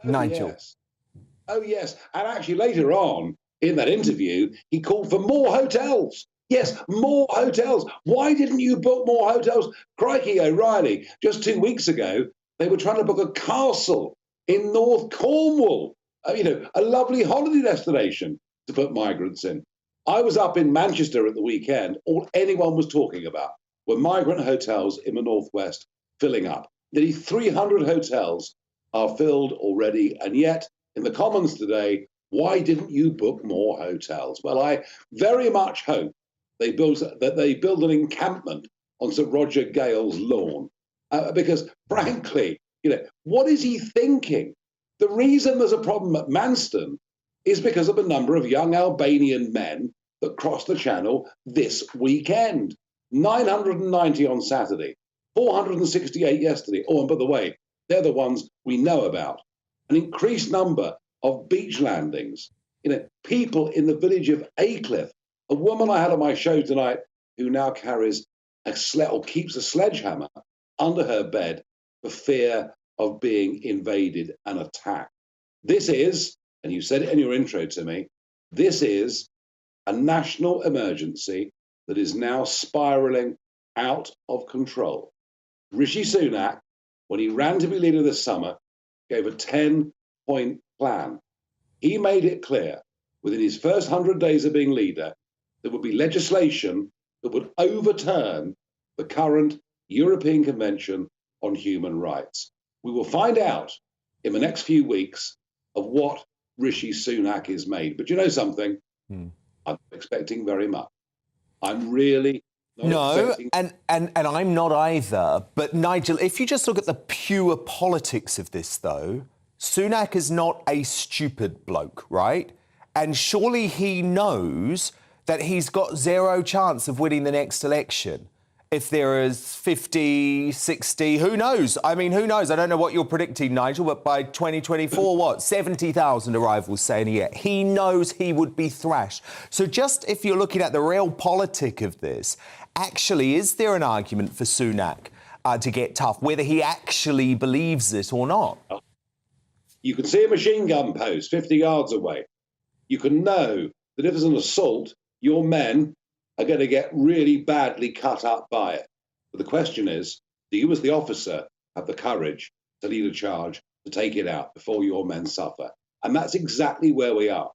Nigel. Yes. Oh, yes. And actually, later on, In that interview, he called for more hotels. Yes, more hotels. Why didn't you book more hotels? Crikey, O'Reilly. Just 2 weeks ago, they were trying to book a castle in North Cornwall, a lovely holiday destination to put migrants in. I was up in Manchester at the weekend. All anyone was talking about were migrant hotels in the northwest filling up. Nearly 300 hotels are filled already, and yet in the Commons today, why didn't you book more hotels? Well, I very much hope they build an encampment on Sir Roger Gale's lawn, because frankly, what is he thinking? The reason there's a problem at Manston is because of a number of young Albanian men that crossed the channel this weekend. 990 on Saturday, 468 yesterday. Oh, and by the way, they're the ones we know about. An increased number of beach landings. People in the village of Aycliffe. A woman I had on my show tonight who now carries keeps a sledgehammer under her bed for fear of being invaded and attacked. This is, and you said it in your intro to me, this is a national emergency that is now spiraling out of control. Rishi Sunak, when he ran to be leader this summer, gave a 10-point plan. He made it clear within his first 100 days of being leader, there would be legislation that would overturn the current European Convention on Human Rights. We will find out in the next few weeks of what Rishi Sunak is made. But you know something? I'm expecting very much. I'm really not expecting... and I'm not either. But Nigel, if you just look at the pure politics of this, though, Sunak is not a stupid bloke, right? And surely he knows that he's got zero chance of winning the next election. If there is 50, 60, who knows? I mean, who knows? I don't know what you're predicting, Nigel, but by 2024, what? 70,000 arrivals, say, in a year. He knows he would be thrashed. So just if you're looking at the real politic of this, actually, is there an argument for Sunak to get tough, whether he actually believes it or not? You can see a machine gun post 50 yards away. You can know that if there's an assault, your men are going to get really badly cut up by it. But the question is, do you as the officer have the courage to lead a charge to take it out before your men suffer? And that's exactly where we are.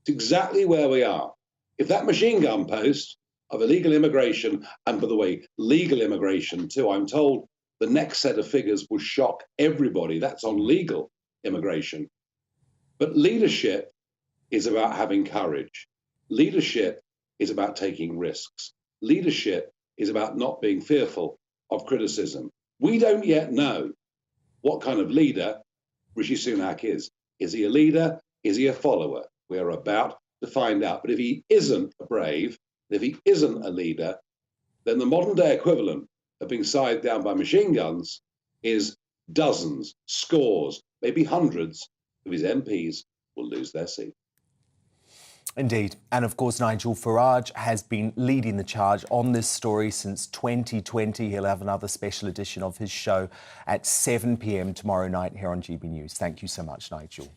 It's exactly where we are. If that machine gun post of illegal immigration, and by the way, legal immigration too, I'm told the next set of figures will shock everybody. That's on legal immigration. But leadership is about having courage. Leadership is about taking risks. Leadership is about not being fearful of criticism. We don't yet know what kind of leader Rishi Sunak is. Is he a leader? Is he a follower? We're about to find out. But if he isn't brave, if he isn't a leader, then the modern day equivalent of being scythed down by machine guns is dozens, scores, maybe hundreds of his MPs will lose their seat. Indeed. And of course, Nigel Farage has been leading the charge on this story since 2020. He'll have another special edition of his show at 7 p.m. tomorrow night here on GB News. Thank you so much, Nigel.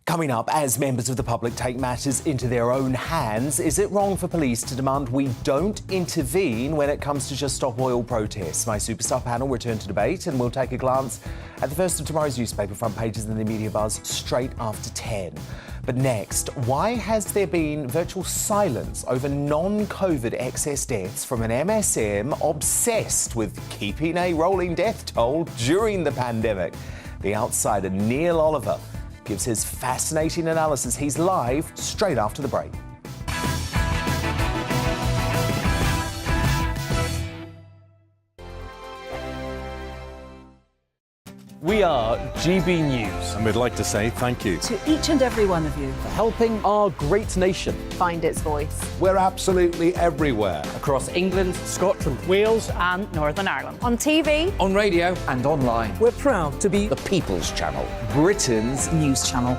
Coming up, as members of the public take matters into their own hands, is it wrong for police to demand we don't intervene when it comes to Just Stop Oil protests? My superstar panel return to debate, and we'll take a glance at the first of tomorrow's newspaper front pages in the media buzz straight after 10. But next, why has there been virtual silence over non-COVID excess deaths from an MSM obsessed with keeping a rolling death toll during the pandemic? The outsider Neil Oliver gives his fascinating analysis. He's live straight after the break. We are GB News. And we'd like to say thank you to each and every one of you for helping our great nation find its voice. We're absolutely everywhere. Across England, Scotland, Wales and Northern Ireland. On TV, on radio and online. We're proud to be the People's Channel, Britain's news channel.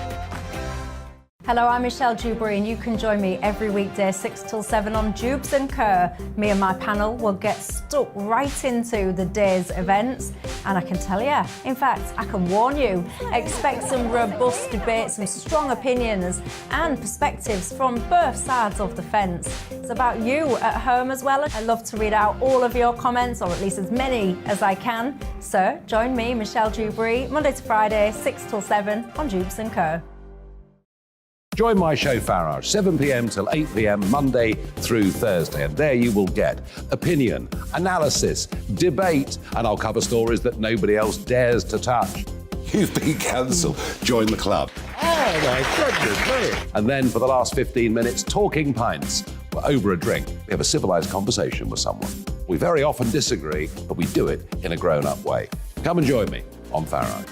Hello, I'm Michelle Dewberry, and you can join me every weekday 6 till 7 on Jubes and Kerr. Me and my panel will get stuck right into the day's events, and I can tell you, in fact, I can warn you, expect some robust debates, some strong opinions and perspectives from both sides of the fence. It's about you at home as well. I love to read out all of your comments, or at least as many as I can. So join me, Michelle Dewberry, Monday to Friday, 6 till 7 on Jubes and Kerr. Join my show Farage, 7 p.m. till 8 p.m. Monday through Thursday, and there you will get opinion, analysis, debate, and I'll cover stories that nobody else dares to touch. You've been cancelled. Join the club. Oh my goodness me! And then for the last 15 minutes, talking pints. We're over a drink. We have a civilised conversation with someone. We very often disagree, but we do it in a grown-up way. Come and join me on Farage.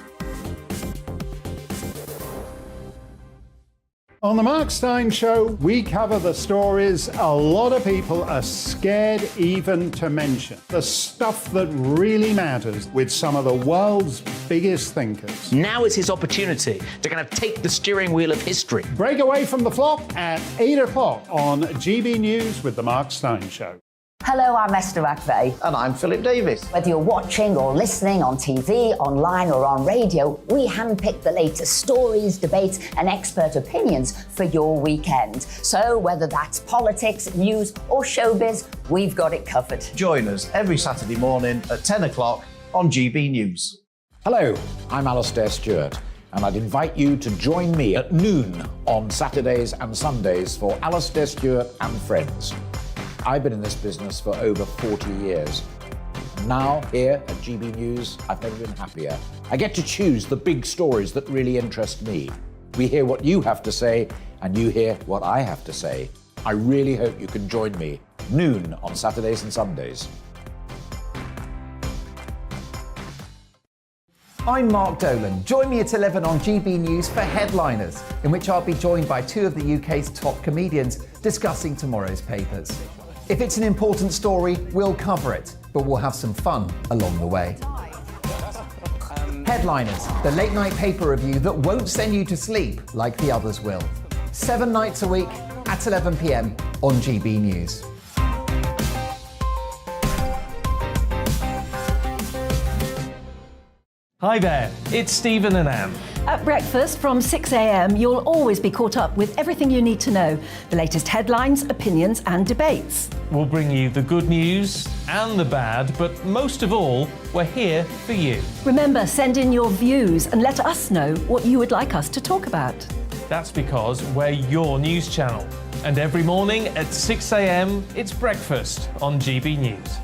On the Mark Steyn Show, we cover the stories a lot of people are scared even to mention. The stuff that really matters with some of the world's biggest thinkers. Now is his opportunity to kind of take the steering wheel of history. Break away from the flop at 8 o'clock on GB News with the Mark Steyn Show. Hello, I'm Esther McVeigh. And I'm Philip Davis. Whether you're watching or listening on TV, online or on radio, we handpick the latest stories, debates and expert opinions for your weekend. So whether that's politics, news or showbiz, we've got it covered. Join us every Saturday morning at 10 o'clock on GB News. Hello, I'm Alastair Stewart, and I'd invite you to join me at noon on Saturdays and Sundays for Alastair Stewart and Friends. I've been in this business for over 40 years. Now, here at GB News, I've never been happier. I get to choose the big stories that really interest me. We hear what you have to say, and you hear what I have to say. I really hope you can join me, noon on Saturdays and Sundays. I'm Mark Dolan. Join me at 11 on GB News for Headliners, in which I'll be joined by two of the UK's top comedians discussing tomorrow's papers. If it's an important story, we'll cover it, but we'll have some fun along the way. Headliners, the late night paper review that won't send you to sleep like the others will. 7 nights a week at 11 p.m. on GB News. Hi there, it's Stephen and Anne. At breakfast from 6 a.m, you'll always be caught up with everything you need to know, the latest headlines, opinions and debates. We'll bring you the good news and the bad, but most of all, we're here for you. Remember, send in your views and let us know what you would like us to talk about. That's because we're your news channel. And every morning at 6 a.m, it's breakfast on GB News.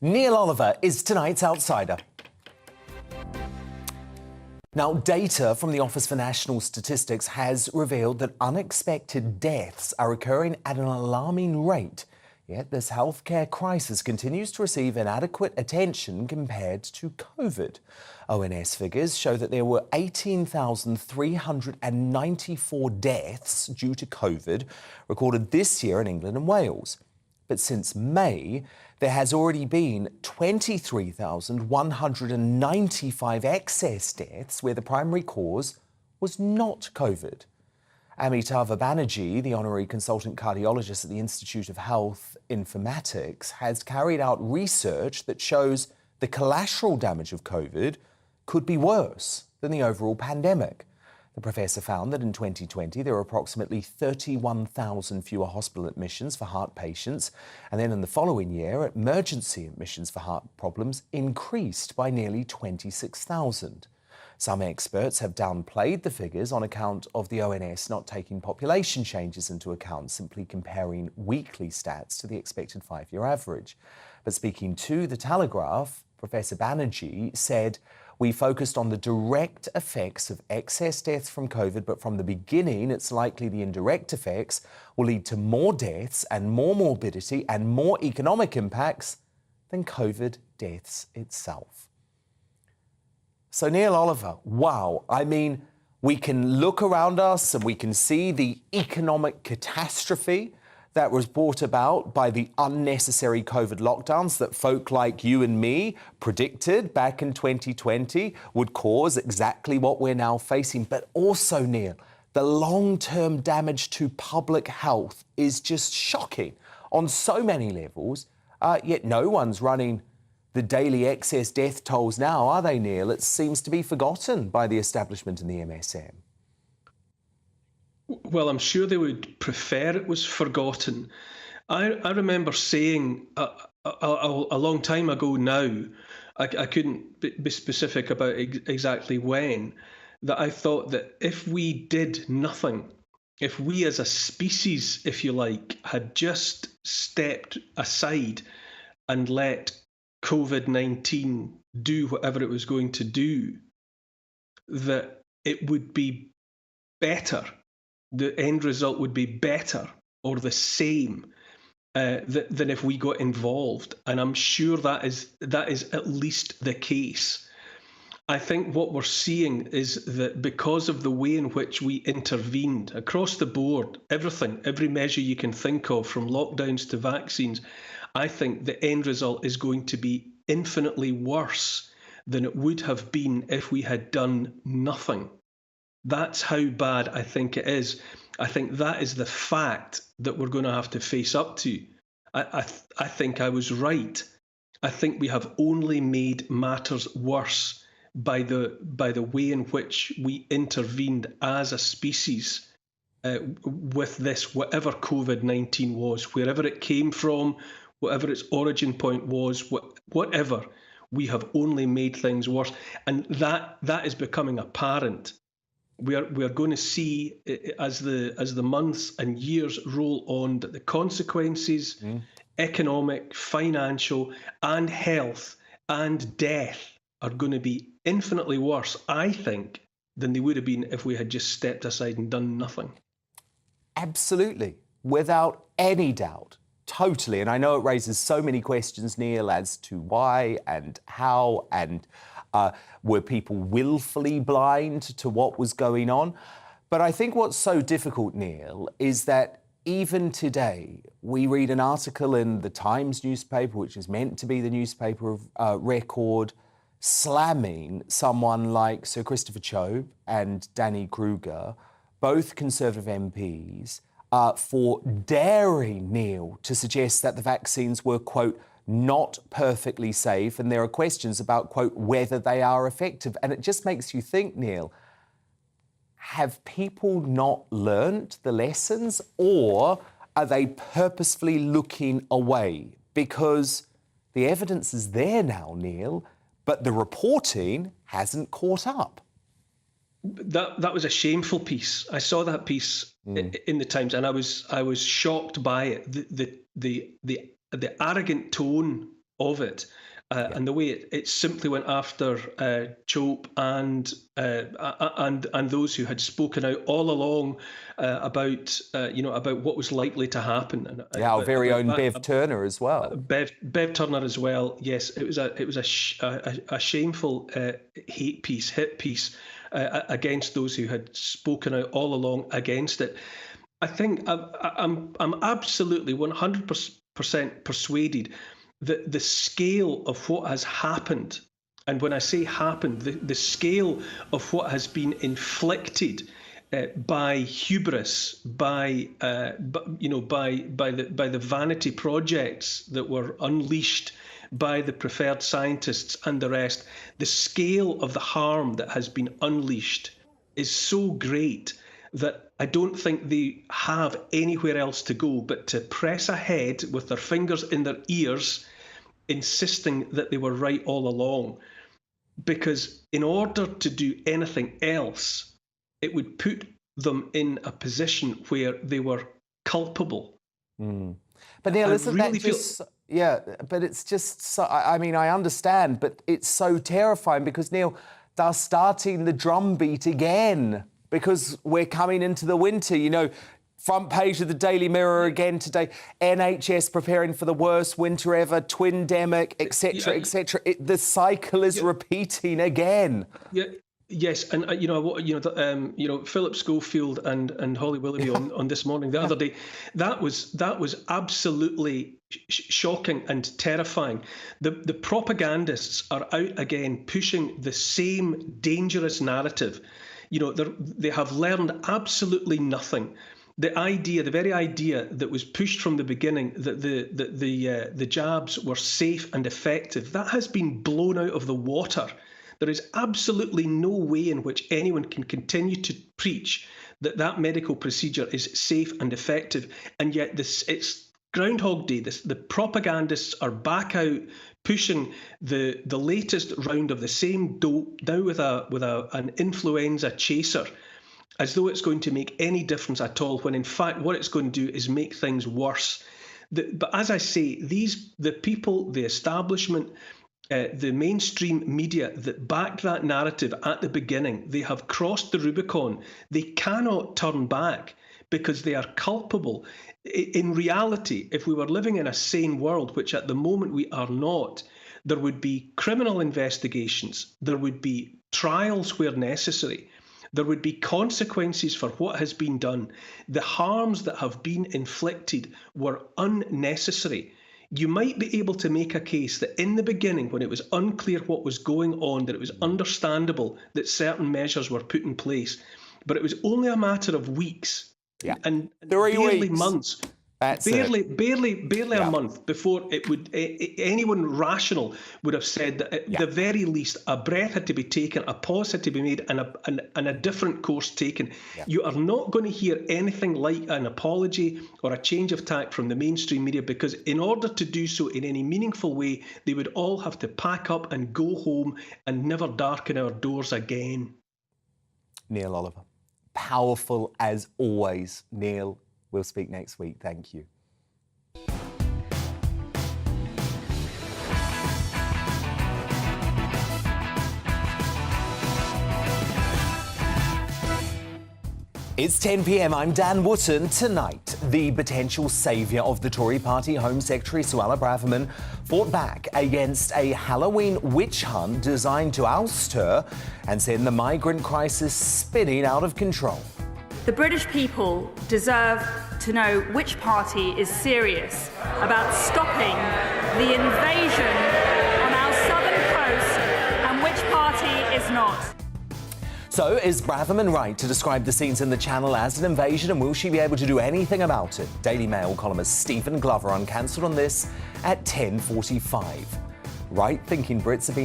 Neil Oliver is tonight's outsider. Now, data from the Office for National Statistics has revealed that unexpected deaths are occurring at an alarming rate. Yet this healthcare crisis continues to receive inadequate attention compared to COVID. ONS figures show that there were 18,394 deaths due to COVID recorded this year in England and Wales. But since May, there has already been 23,195 excess deaths where the primary cause was not COVID. Amitava Banerjee, the honorary consultant cardiologist at the Institute of Health Informatics, has carried out research that shows the collateral damage of COVID could be worse than the overall pandemic. The professor found that in 2020, there were approximately 31,000 fewer hospital admissions for heart patients. And then in the following year, emergency admissions for heart problems increased by nearly 26,000. Some experts have downplayed the figures on account of the ONS not taking population changes into account, simply comparing weekly stats to the expected 5-year average. But speaking to The Telegraph, Professor Banerjee said, "We focused on the direct effects of excess deaths from COVID, but from the beginning, it's likely the indirect effects will lead to more deaths and more morbidity and more economic impacts than COVID deaths itself." So Neil Oliver, wow. I mean, we can look around us and we can see the economic catastrophe that was brought about by the unnecessary COVID lockdowns that folk like you and me predicted back in 2020 would cause exactly what we're now facing. But also, Neil, the long-term damage to public health is just shocking on so many levels, yet no one's running the daily excess death tolls now, are they, Neil? It seems to be forgotten by the establishment and the MSM. Well, I'm sure they would prefer it was forgotten. I remember saying a long time ago now, I couldn't be specific about exactly when, that I thought that if we did nothing, if we as a species, if you like, had just stepped aside and let COVID-19 do whatever it was going to do, that it would be better. The end result would be better or the same than if we got involved. And I'm sure that is at least the case. I think what we're seeing is that because of the way in which we intervened across the board, every measure you can think of, from lockdowns to vaccines, I think the end result is going to be infinitely worse than it would have been if we had done nothing. That's how bad I think it is. I think that is the fact that we're going to have to face up to. I think I was right. I think we have only made matters worse by the way in which we intervened as a species with this, whatever COVID-19 was, wherever it came from, whatever its origin point was, whatever, we have only made things worse. And that is becoming apparent. We are going to see, as the months and years roll on, that the consequences, economic, financial, and health and death are going to be infinitely worse, I think, than they would have been if we had just stepped aside and done nothing. Absolutely, without any doubt. Totally. And I know it raises so many questions, Neil, as to why and how, and were people willfully blind to what was going on? But I think what's so difficult, Neil, is that even today, we read an article in the Times newspaper, which is meant to be the newspaper of record, slamming someone like Sir Christopher Chope and Danny Kruger, both Conservative MPs, for daring, Neil, to suggest that the vaccines were, quote, not perfectly safe, and there are questions about, quote, whether they are effective. And it just makes you think, Neil, have people not learnt the lessons, or are they purposefully looking away? Because the evidence is there now, Neil, but the reporting hasn't caught up. That was a shameful piece. I saw that piece in the Times, and I was shocked by it. The arrogant tone of it, and the way it simply went after Chope and those who had spoken out all along about what was likely to happen. And, our very own Bev Turner as well. Bev Turner as well. Yes, it was a shameful hit piece against those who had spoken out all along against it. I think I'm absolutely 100% persuaded that the scale of what has happened, and when I say happened, the scale of what has been inflicted by hubris, by the vanity projects that were unleashed by the preferred scientists and the rest, the scale of the harm that has been unleashed is so great that I don't think they have anywhere else to go but to press ahead with their fingers in their ears, insisting that they were right all along. Because in order to do anything else, it would put them in a position where they were culpable. But Neil, isn't that just... Yeah, but it's just so... I mean, I understand, but it's so terrifying because, Neil, they're starting the drumbeat again because we're coming into the winter. You know, front page of the Daily Mirror again today, NHS preparing for the worst winter ever, twindemic, etc., etc. The cycle is repeating again. Yeah, Yes, and Philip Schofield and Holly Willoughby on This Morning the other day, that was absolutely shocking and terrifying. The propagandists are out again pushing the same dangerous narrative. They have learned absolutely nothing. The very idea that was pushed from the beginning that the jabs were safe and effective, that has been blown out of the water. There is absolutely no way in which anyone can continue to preach that medical procedure is safe and effective, and yet it's Groundhog Day. The propagandists are back out pushing the latest round of the same dope, now with an influenza chaser, as though it's going to make any difference at all, when in fact what it's going to do is make things worse. But as I say, the people, the establishment, the mainstream media that backed that narrative at the beginning, they have crossed the Rubicon. They cannot turn back because they are culpable. In reality, if we were living in a sane world, which at the moment we are not, there would be criminal investigations, there would be trials where necessary, there would be consequences for what has been done. The harms that have been inflicted were unnecessary. You might be able to make a case that in the beginning, when it was unclear what was going on, that it was understandable that certain measures were put in place, but it was only a matter of weeks and barely months. Barely a month before it would anyone rational would have said that at the very least a breath had to be taken, a pause had to be made, and a different course taken. You are not going to hear anything like an apology or a change of tack from the mainstream media, because in order to do so in any meaningful way, they would all have to pack up and go home and never darken our doors again. Neil Oliver, powerful as always. Neil, we'll speak next week. Thank you. It's 10 p.m. I'm Dan Wootton. Tonight, the potential saviour of the Tory party, Home Secretary Suella Braverman, fought back against a Halloween witch hunt designed to oust her and send the migrant crisis spinning out of control. The British people deserve to know which party is serious about stopping the invasion on our southern coast and which party is not. So, is Braverman right to describe the scenes in the Channel as an invasion, and will she be able to do anything about it? Daily Mail columnist Stephen Glover uncancelled on this at 10:45. Right-thinking Brits have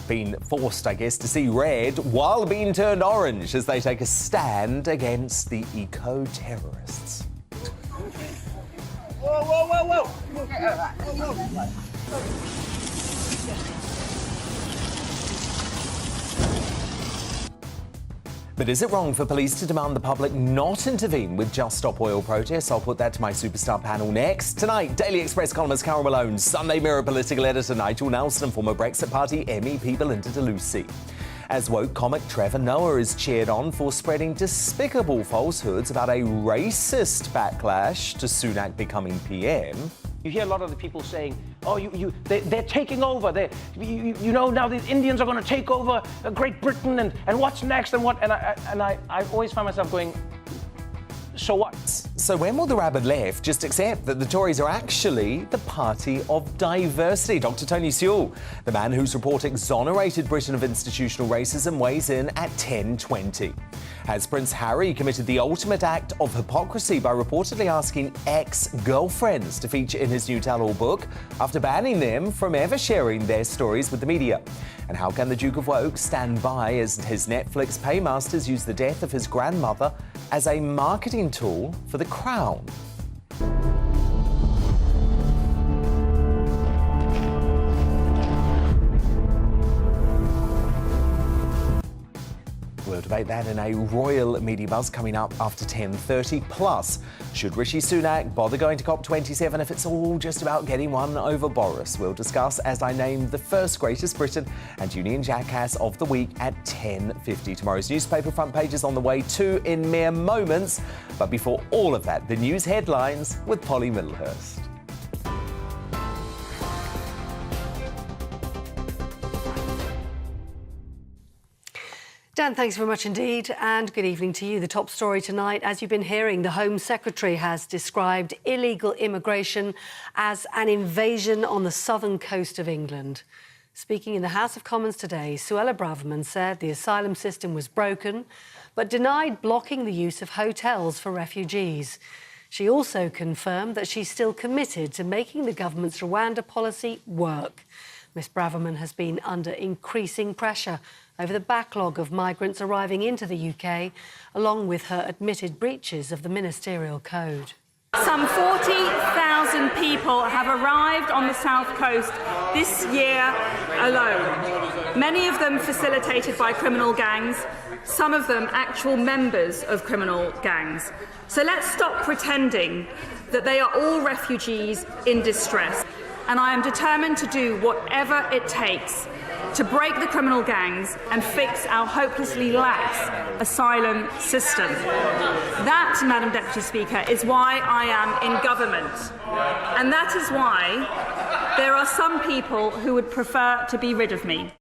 been forced, I guess, to see red while being turned orange as they take a stand against the eco-terrorists. Whoa, whoa, whoa, whoa! But is it wrong for police to demand the public not intervene with Just Stop Oil protests? I'll put that to my superstar panel next. Tonight, Daily Express columnist Carol Malone, Sunday Mirror political editor Nigel Nelson, and former Brexit Party MEP Belinda de Lucy. As woke comic Trevor Noah is cheered on for spreading despicable falsehoods about a racist backlash to Sunak becoming PM. You hear a lot of the people saying, oh, they're taking over. Now the Indians are going to take over Great Britain, and what's next, and what? And I always find myself going, so what? So when will the rabid left just accept that the Tories are actually the party of diversity? Dr. Tony Sewell, the man whose report exonerated Britain of institutional racism, weighs in at 10:20. Has Prince Harry committed the ultimate act of hypocrisy by reportedly asking ex-girlfriends to feature in his new tell-all book after banning them from ever sharing their stories with the media? And how can the Duke of Woke stand by as his Netflix paymasters use the death of his grandmother as a marketing tool for the Crown? We'll debate that in a royal media buzz coming up after 10:30. Plus, should Rishi Sunak bother going to COP27 if it's all just about getting one over Boris? We'll discuss as I name the first greatest Briton and Union jackass of the week at 10:50. Tomorrow's newspaper front page is on the way too in mere moments. But before all of that, the news headlines with Polly Middlehurst. Dan, thanks very much indeed, and good evening to you. The top story tonight, as you've been hearing, the Home Secretary has described illegal immigration as an invasion on the southern coast of England. Speaking in the House of Commons today, Suella Braverman said the asylum system was broken, but denied blocking the use of hotels for refugees. She also confirmed that she's still committed to making the government's Rwanda policy work. Ms Braverman has been under increasing pressure over the backlog of migrants arriving into the UK, along with her admitted breaches of the ministerial code. Some 40,000 people have arrived on the south coast this year alone. Many of them facilitated by criminal gangs, some of them actual members of criminal gangs. So let's stop pretending that they are all refugees in distress. And I am determined to do whatever it takes to break the criminal gangs and fix our hopelessly lax asylum system. That, Madam Deputy Speaker, is why I am in government. And that is why there are some people who would prefer to be rid of me.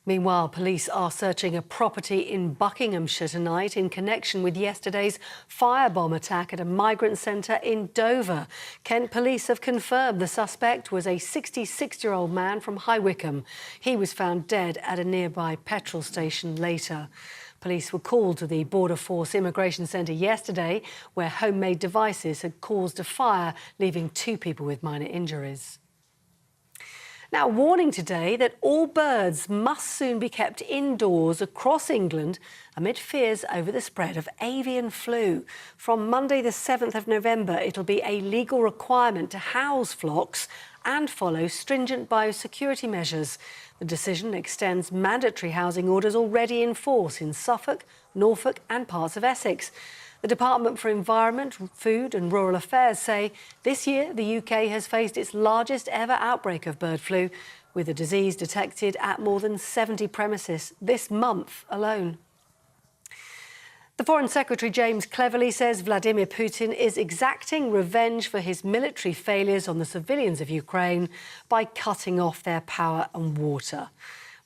Meanwhile, police are searching a property in Buckinghamshire tonight in connection with yesterday's firebomb attack at a migrant centre in Dover. Kent police have confirmed the suspect was a 66-year-old man from High Wycombe. He was found dead at a nearby petrol station later. Police were called to the Border Force Immigration Centre yesterday, where homemade devices had caused a fire, leaving 2 people with minor injuries. Now, warning today that all birds must soon be kept indoors across England amid fears over the spread of avian flu. From Monday the 7th of November, it'll be a legal requirement to house flocks and follow stringent biosecurity measures. The decision extends mandatory housing orders already in force in Suffolk, Norfolk and parts of Essex. The Department for Environment, Food and Rural Affairs say this year the UK has faced its largest ever outbreak of bird flu, with the disease detected at more than 70 premises this month alone. The Foreign Secretary James Cleverly says Vladimir Putin is exacting revenge for his military failures on the civilians of Ukraine by cutting off their power and water.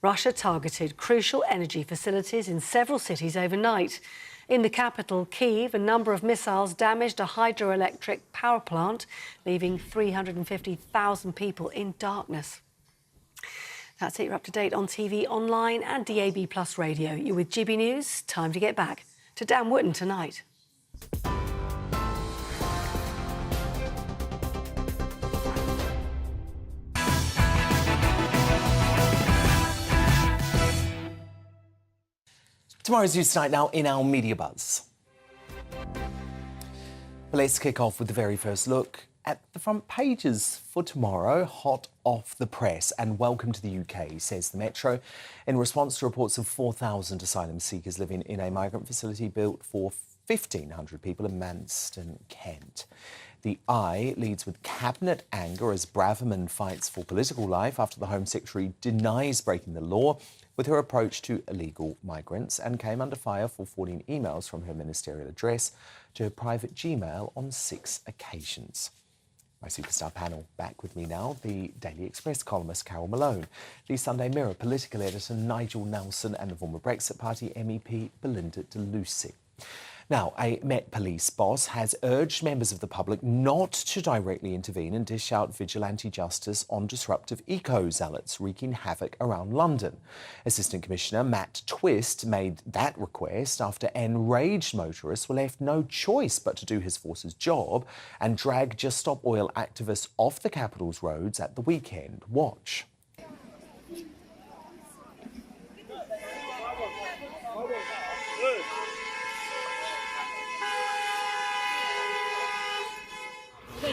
Russia targeted crucial energy facilities in several cities overnight. In the capital, Kyiv, a number of missiles damaged a hydroelectric power plant, leaving 350,000 people in darkness. That's it. You're up to date on TV, online and DAB+ radio. You're with GB News. Time to get back to Dan Wootton tonight. Tomorrow's news tonight now in our media buzz. But let's kick off with the very first look at the front pages for tomorrow, hot off the press. And welcome to the UK, says the Metro, in response to reports of 4,000 asylum seekers living in a migrant facility built for 1,500 people in Manston, Kent. The Eye leads with cabinet anger as Braverman fights for political life after the Home Secretary denies breaking the law with her approach to illegal migrants and came under fire for forwarding emails from her ministerial address to her private Gmail on 6 occasions. My superstar panel back with me now, the Daily Express columnist Carol Malone, the Sunday Mirror political editor Nigel Nelson and the former Brexit Party MEP Belinda de Lucy. Now, a Met Police boss has urged members of the public not to directly intervene and dish out vigilante justice on disruptive eco-zealots wreaking havoc around London. Assistant Commissioner Matt Twist made that request after enraged motorists were left no choice but to do his force's job and drag Just Stop Oil activists off the capital's roads at the weekend. Watch.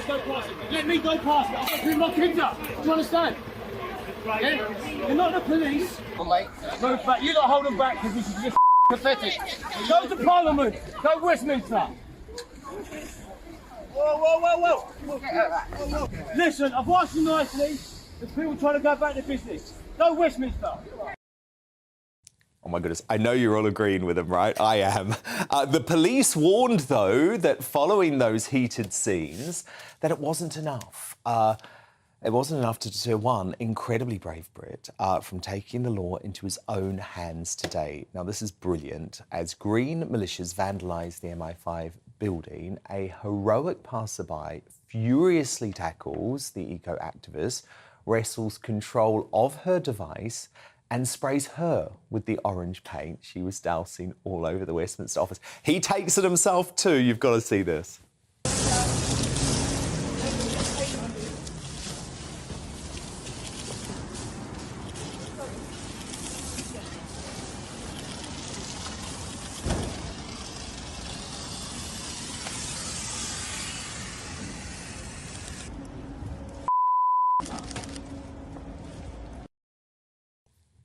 Go past it. Let me go past it. I've got to bring my kids up. Do you understand? Yeah? You're not the police. Oh, mate. Move back. You don't hold them back because this is just pathetic. Go to Parliament. Go Westminster. Whoa. Listen, I've asked you nicely. There's people trying to go back to business. Go Westminster. Oh my goodness, I know you're all agreeing with him, right? I am. The police warned, though, that following those heated scenes, that it wasn't enough. It wasn't enough to deter one incredibly brave Brit from taking the law into his own hands today. Now, this is brilliant. As Green militias vandalised the MI5 building, a heroic passerby furiously tackles the eco-activist, wrestles control of her device and sprays her with the orange paint she was dousing all over the Westminster office. He takes it himself too. You've got to see this.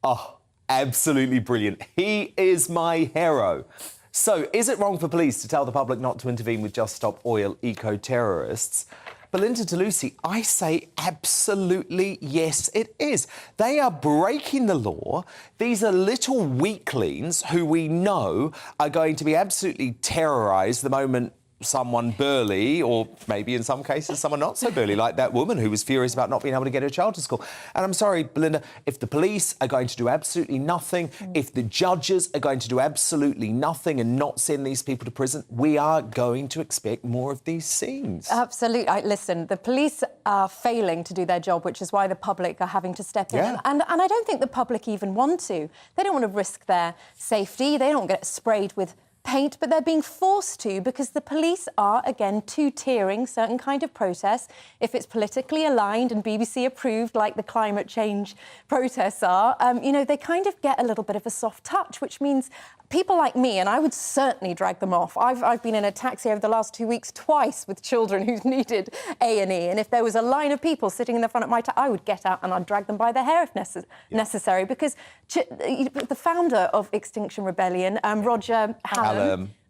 Oh, absolutely brilliant. He is my hero. So, is it wrong for police to tell the public not to intervene with Just Stop Oil eco-terrorists? Belinda DeLucy, I say absolutely yes, it is. They are breaking the law. These are little weaklings who we know are going to be absolutely terrorised the moment someone burly, or maybe in some cases someone not so burly, like that woman who was furious about not being able to get her child to school. And I'm sorry, Belinda, if the police are going to do absolutely nothing, if the judges are going to do absolutely nothing and not send these people to prison, we are going to expect more of these scenes. Absolutely. Listen, the police are failing to do their job, which is why the public are having to step in. Yeah. And I don't think the public even want to. They don't want to risk their safety. They don't get sprayed with paint, but they're being forced to because the police are, again, two-tiering certain kind of protests. If it's politically aligned and BBC approved, like the climate change protests are, you know, they kind of get a little bit of a soft touch, which means people like me, and I would certainly drag them off. I've been in a taxi over the last 2 weeks twice with children who've needed A&E, and if there was a line of people sitting in the front of my taxi, I would get out and I'd drag them by the hair if necessary, because the founder of Extinction Rebellion, Roger Hallam,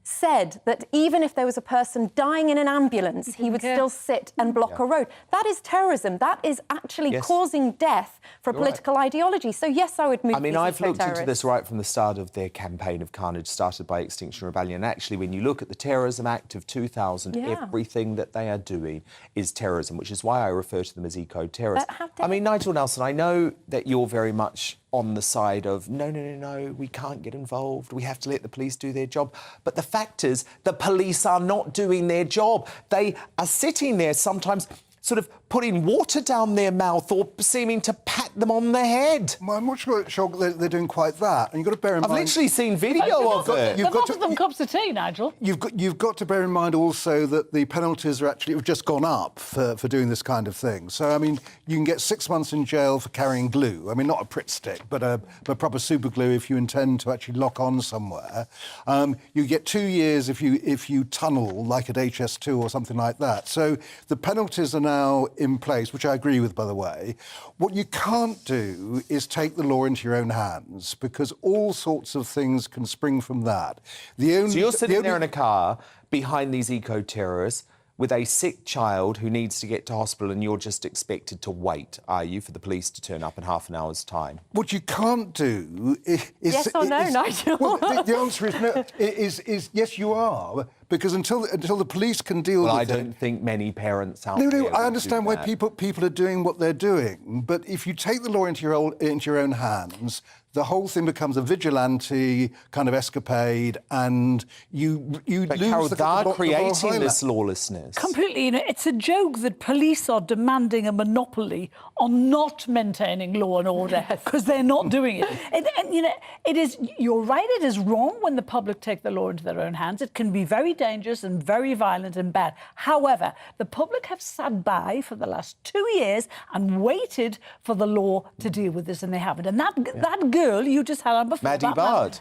said that even if there was a person dying in an ambulance, he would still sit and block a road. That is terrorism. That is actually causing death for a political ideology. So, yes, I would move. I mean, I've looked into this right from the start of their campaign of carnage started by Extinction Rebellion. Actually, when you look at the Terrorism Act of 2000, everything that they are doing is terrorism, which is why I refer to them as eco-terrorists. I mean, Nigel Nelson, I know that you're very much on the side of, no, we can't get involved, we have to let the police do their job. But the fact is, the police are not doing their job. They are sitting there sometimes sort of putting water down their mouth or seeming to pat them on the head. Well, I'm not sure they're doing quite that. And you've got to bear in mind... I've literally seen video of it. They've offered them cups of tea, Nigel. You've got to bear in mind also that the penalties are actually have just gone up for doing this kind of thing. So, I mean, you can get 6 months in jail for carrying glue. I mean, not a Pritt stick, but a proper super glue if you intend to actually lock on somewhere. You get 2 years if you tunnel, like at HS2 or something like that. So the penalties are now in place, which I agree with, by the way. What you can't do is take the law into your own hands, because all sorts of things can spring from that. So you're sitting there in a car behind these eco-terrorists with a sick child who needs to get to hospital, and you're just expected to wait, are you, for the police to turn up in half an hour's time? What you can't do is... Yes or no, Nigel? Well, the answer is no. Is yes, you are, because until the police can deal with it... Well, I don't think many parents out there... No, I understand why people are doing what they're doing, but if you take the law into your own hands, the whole thing becomes a vigilante kind of escapade, and you but lose Carol, the they're creating this lawlessness. Completely. You know, it's a joke that police are demanding a monopoly on not maintaining law and order because they're not doing it. And, you know, it is. You're right. It is wrong when the public take the law into their own hands. It can be very dangerous and very violent and bad. However, the public have sat by for the last 2 years and waited for the law to deal with this, and they haven't. And that girl you just had on before,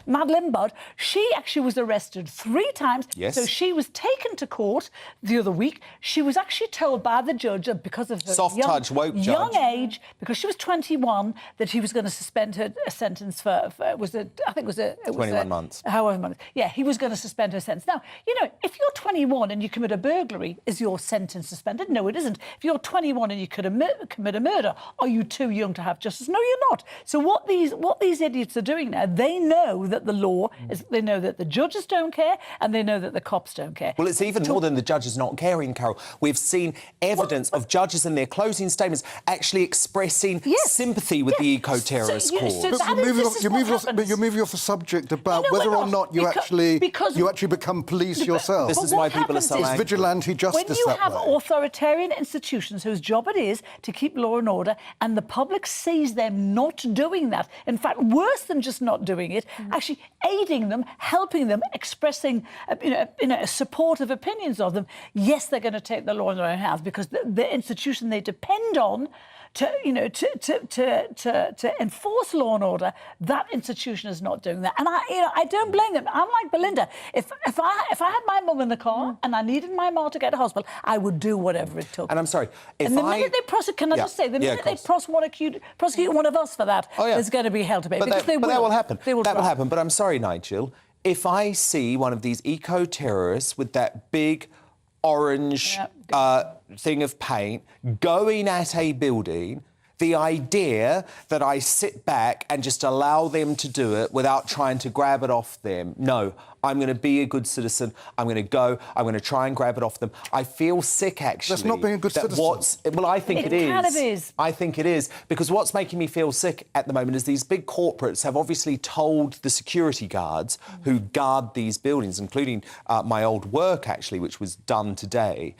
Madeleine Bard, she actually was arrested 3 times. Yes. So she was taken to court the other week. She was actually told by the judge that because of her young age, because she was 21, that he was going to suspend her sentence for 21 months. However months. Yeah, he was going to suspend her sentence. Now, you know, if you're 21 and you commit a burglary, is your sentence suspended? No, it isn't. If you're 21 and you commit a murder, are you too young to have justice? No, you're not. So what these idiots are doing now, they know that the law is, they know that the judges don't care, and they know that the cops don't care. Well, it's even more than the judges not caring, Carol. We've seen evidence of judges in their closing statements actually expressing sympathy with the eco-terrorist cause. You're moving off the subject about whether or not you actually become police yourself. This is why people are so angry. It's vigilante justice when you that have way. authoritarian institutions whose job it is to keep law and order, and the public sees them not doing that, in fact, worse than just not doing it, actually aiding them, helping them, expressing supportive opinions of them, yes, they're going to take the law in their own hands, because the institution they depend on to enforce law and order, that institution is not doing that. And I don't blame them. I'm like Belinda. If I had my mum in the car and I needed my mum to get to hospital, I would do whatever it took. And I'm sorry, and the minute they prosecute, can I just say, the minute they prosecute one of us for that, there's going to be hell to pay. But Because that will happen. They will that will happen. But I'm sorry, Nigel. If I see one of these eco-terrorists with that big orange thing of paint going at a building, the idea that I sit back and just allow them to do it without trying to grab it off them, no, I'm going to be a good citizen. I'm going to go. I'm going to try and grab it off them. I feel sick, actually. That's not being a good citizen. Well, I think it is. It kind of is. I think it is. Because what's making me feel sick at the moment is these big corporates have obviously told the security guards who guard these buildings, including my old work, actually, which was done today,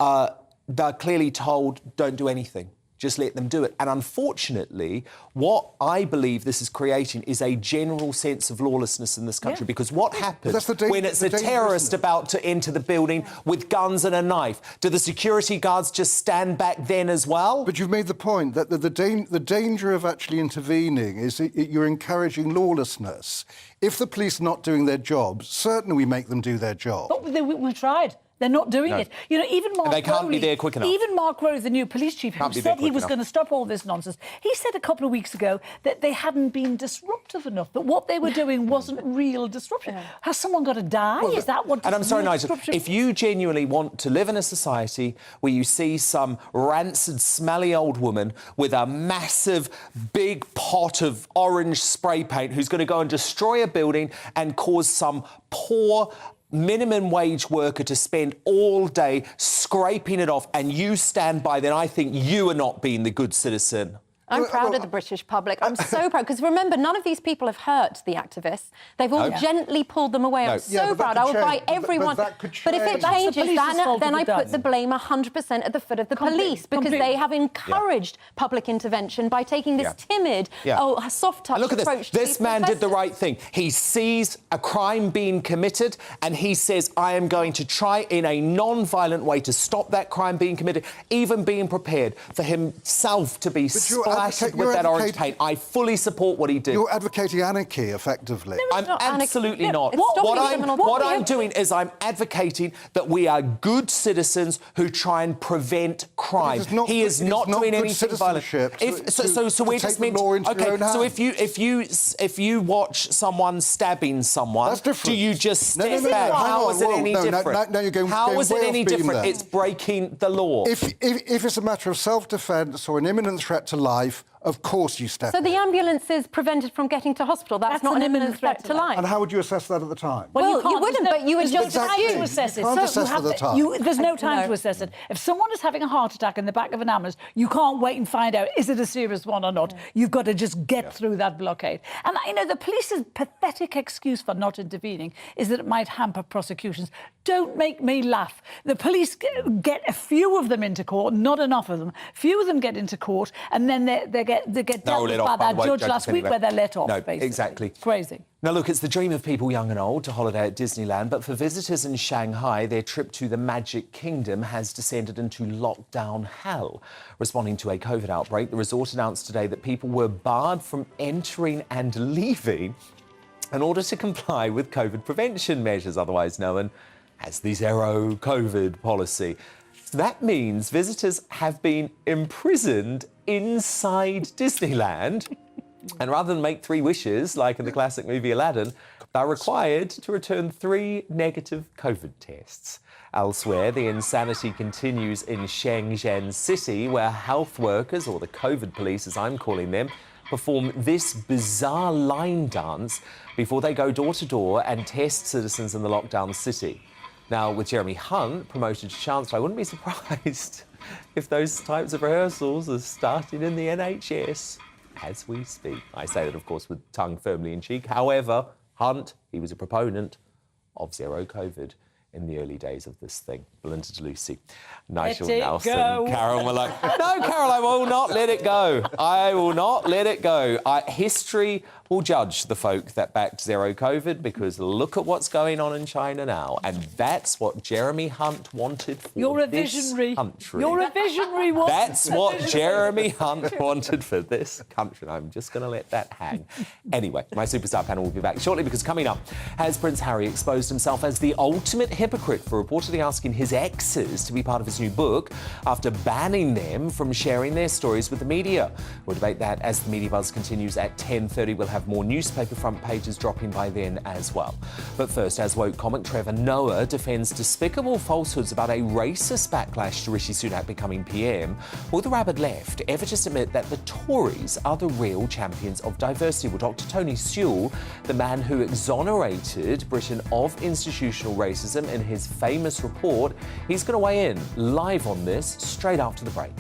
they're clearly told, don't do anything. Just let them do it. And unfortunately, what I believe this is creating is a general sense of lawlessness in this country. Because what happens when it's a terrorist about to enter the building with guns and a knife? Do the security guards just stand back then as well? But you've made the point that the danger of actually intervening is you're encouraging lawlessness. If the police are not doing their job, certainly we make them do their job. But we tried. They're not doing it. You know, even Mark they can't be there quick enough. Even Mark Rose, the new police chief, who said he was going to stop all this nonsense, he said a couple of weeks ago that they hadn't been disruptive enough, that what they were doing wasn't real disruption. Has someone got to die? Is that what... And I'm sorry, Nigel, if you genuinely want to live in a society where you see some rancid, smelly old woman with a massive, big pot of orange spray paint who's going to go and destroy a building and cause some poor minimum wage worker to spend all day scraping it off, and you stand by, then I think you are not being the good citizen. I'm proud of the British public. I'm so proud, because remember, none of these people have hurt the activists. They've all gently pulled them away. I'm so proud. I will buy everyone. But if it changes, then I put the blame 100% at the foot of the police, because they have encouraged public intervention by taking this timid, soft-touch approach. Look at this man did the right thing. He sees a crime being committed and he says, I am going to try in a non-violent way to stop that crime being committed, even being prepared for himself to be splattered with that orange paint. I fully support what he did. You're advocating anarchy, effectively. No, I'm absolutely not. What I'm doing is I'm advocating that we are good citizens who try and prevent crime. He is not doing anything violent. So we're just meant so if you watch someone stabbing someone, do you just step back? How is it any different? No, you're going How is it way any off beam different? there. It's breaking the law. If it's a matter of self-defence or an imminent threat to life, of course you step in. So the ambulance is prevented from getting to hospital. That's not an imminent threat to life. And how would you assess that at the time? Well, you wouldn't, but you would just time to assess it. You can't assess at the time. There's no time to assess it. If someone is having a heart attack in the back of an ambulance, you can't wait and find out, is it a serious one or not? You've got to just get through that blockade. And, you know, the police's pathetic excuse for not intervening is that it might hamper prosecutions. Don't make me laugh. The police get a few of them into court, not enough of them. Few of them get into court, and then they get dealt with by that judge last week where they're let off, basically. Exactly. It's crazy. Now, look, it's the dream of people young and old to holiday at Disneyland, but for visitors in Shanghai, their trip to the Magic Kingdom has descended into lockdown hell. Responding to a COVID outbreak, the resort announced today that people were barred from entering and leaving in order to comply with COVID prevention measures, otherwise known as the Zero COVID policy. So that means visitors have been imprisoned inside Disneyland And rather than make 3 wishes, like in the classic movie Aladdin, they're required to return 3 negative COVID tests. Elsewhere, the insanity continues in Shenzhen City, where health workers, or the COVID police as I'm calling them, perform this bizarre line dance before they go door to door and test citizens in the lockdown city. Now, with Jeremy Hunt promoted to Chancellor, I wouldn't be surprised if those types of rehearsals are starting in the NHS as we speak. I say that, of course, with tongue firmly in cheek. However, Hunt, he was a proponent of zero COVID in the early days of this thing. Belinda de Lucy, Nigel Nelson, Carol Malone. No, Carol, I will not let it go. I will not let it go. History will judge the folk that backed zero COVID, because look at what's going on in China now. And that's what Jeremy Hunt wanted for this country. You're a visionary one. That's what Jeremy Hunt wanted for this country. I'm just going to let that hang. Anyway, my superstar panel will be back shortly, because coming up, has Prince Harry exposed himself as the ultimate hypocrite for reportedly asking his exes to be part of his new book after banning them from sharing their stories with the media? We'll debate that as the media buzz continues at 10:30. We'll have more newspaper front pages dropping by then as well. But first, as woke comic Trevor Noah defends despicable falsehoods about a racist backlash to Rishi Sunak becoming PM, will the rabid left ever just admit that the Tories are the real champions of diversity? Well, Dr. Tony Sewell, the man who exonerated Britain of institutional racism in his famous report, he's going to weigh in live on this straight after the break.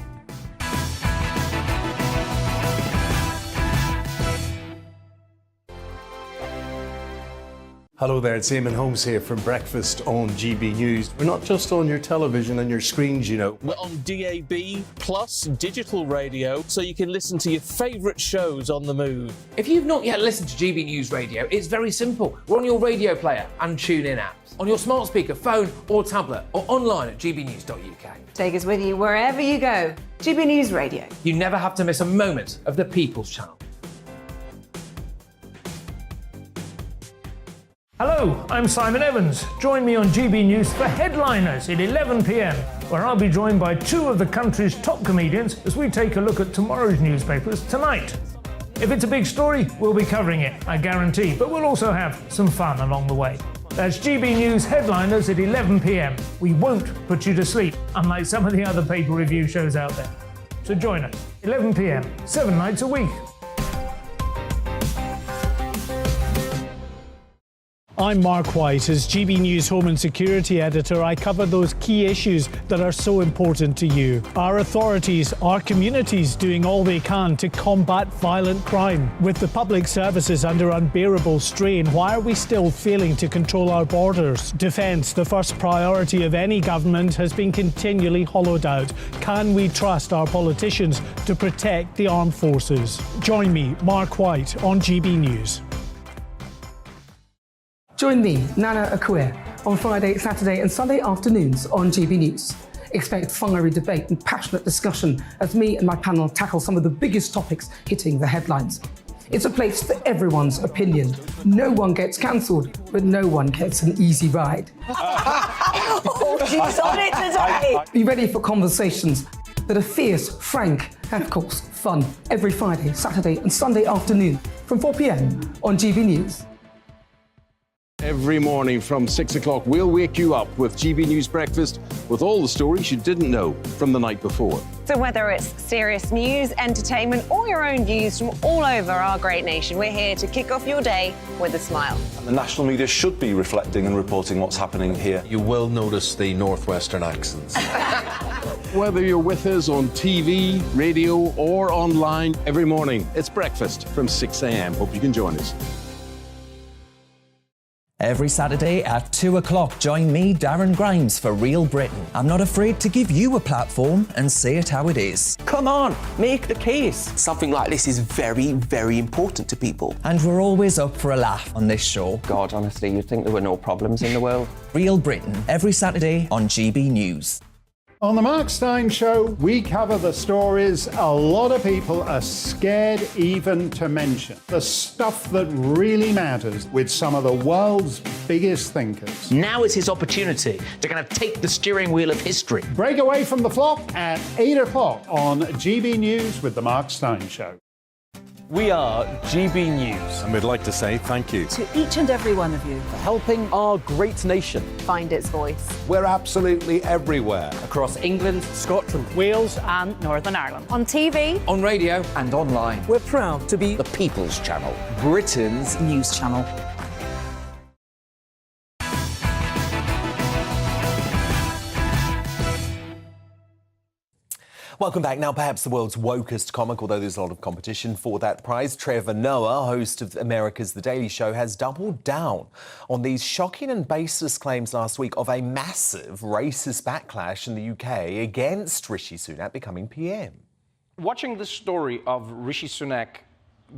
Hello there, it's Eamon Holmes here from Breakfast on GB News. We're not just on your television and your screens, you know. We're on DAB plus digital radio, so you can listen to your favourite shows on the move. If you've not yet listened to GB News Radio, it's very simple. We're on your radio player and TuneIn apps, on your smart speaker, phone or tablet, or online at gbnews.uk. Take us with you wherever you go. GB News Radio. You never have to miss a moment of the People's Channel. Hello, I'm Simon Evans. Join me on GB News for Headliners at 11 p.m, where I'll be joined by 2 of the country's top comedians as we take a look at tomorrow's newspapers tonight. If it's a big story, we'll be covering it, I guarantee, but we'll also have some fun along the way. That's GB News Headliners at 11 p.m. We won't put you to sleep, unlike some of the other paper review shows out there. So join us, 11 p.m, 7 nights a week. I'm Mark White. As GB News Home and Security Editor, I cover those key issues that are so important to you. Our authorities, our communities doing all they can to combat violent crime. With the public services under unbearable strain, why are we still failing to control our borders? Defence, the first priority of any government, has been continually hollowed out. Can we trust our politicians to protect the armed forces? Join me, Mark White, on GB News. Join me, Nana Akua, on Friday, Saturday and Sunday afternoons on GB News. Expect fiery debate and passionate discussion as me and my panel tackle some of the biggest topics hitting the headlines. It's a place for everyone's opinion. No one gets cancelled, but no one gets an easy ride. Oh, she's on it today. Be ready for conversations that are fierce, frank, and of course, fun. Every Friday, Saturday and Sunday afternoon from 4 p.m. on GB News. Every morning from 6 o'clock, we'll wake you up with GB News Breakfast with all the stories you didn't know from the night before. So whether it's serious news, entertainment, or your own views from all over our great nation, we're here to kick off your day with a smile. The national media should be reflecting and reporting what's happening here. You will notice the northwestern accents. Whether you're with us on TV, radio, or online, every morning, it's breakfast from 6 a.m. Hope you can join us. Every Saturday at 2 o'clock, join me, Darren Grimes, for Real Britain. I'm not afraid to give you a platform and say it how it is. Come on, make the case. Something like this is very, very important to people. And we're always up for a laugh on this show. God, honestly, you'd think there were no problems in the world. Real Britain, every Saturday on GB News. On the Mark Steyn Show, we cover the stories a lot of people are scared even to mention. The stuff that really matters with some of the world's biggest thinkers. Now is his opportunity to kind of take the steering wheel of history. Break away from the flock at 8 o'clock on GB News with the Mark Steyn Show. We are GB News. And we'd like to say thank you To each and every one of you. for helping our great nation. Find its voice. We're absolutely everywhere. Across England, Scotland, Wales and Northern Ireland. On TV. On radio. And online. We're proud to be The People's Channel. Britain's news channel. Welcome back. Now, perhaps the world's wokest comic, although there's a lot of competition for that prize. Trevor Noah, host of America's The Daily Show, has doubled down on these shocking and baseless claims last week of a massive racist backlash in the UK against Rishi Sunak becoming PM. Watching the story of Rishi Sunak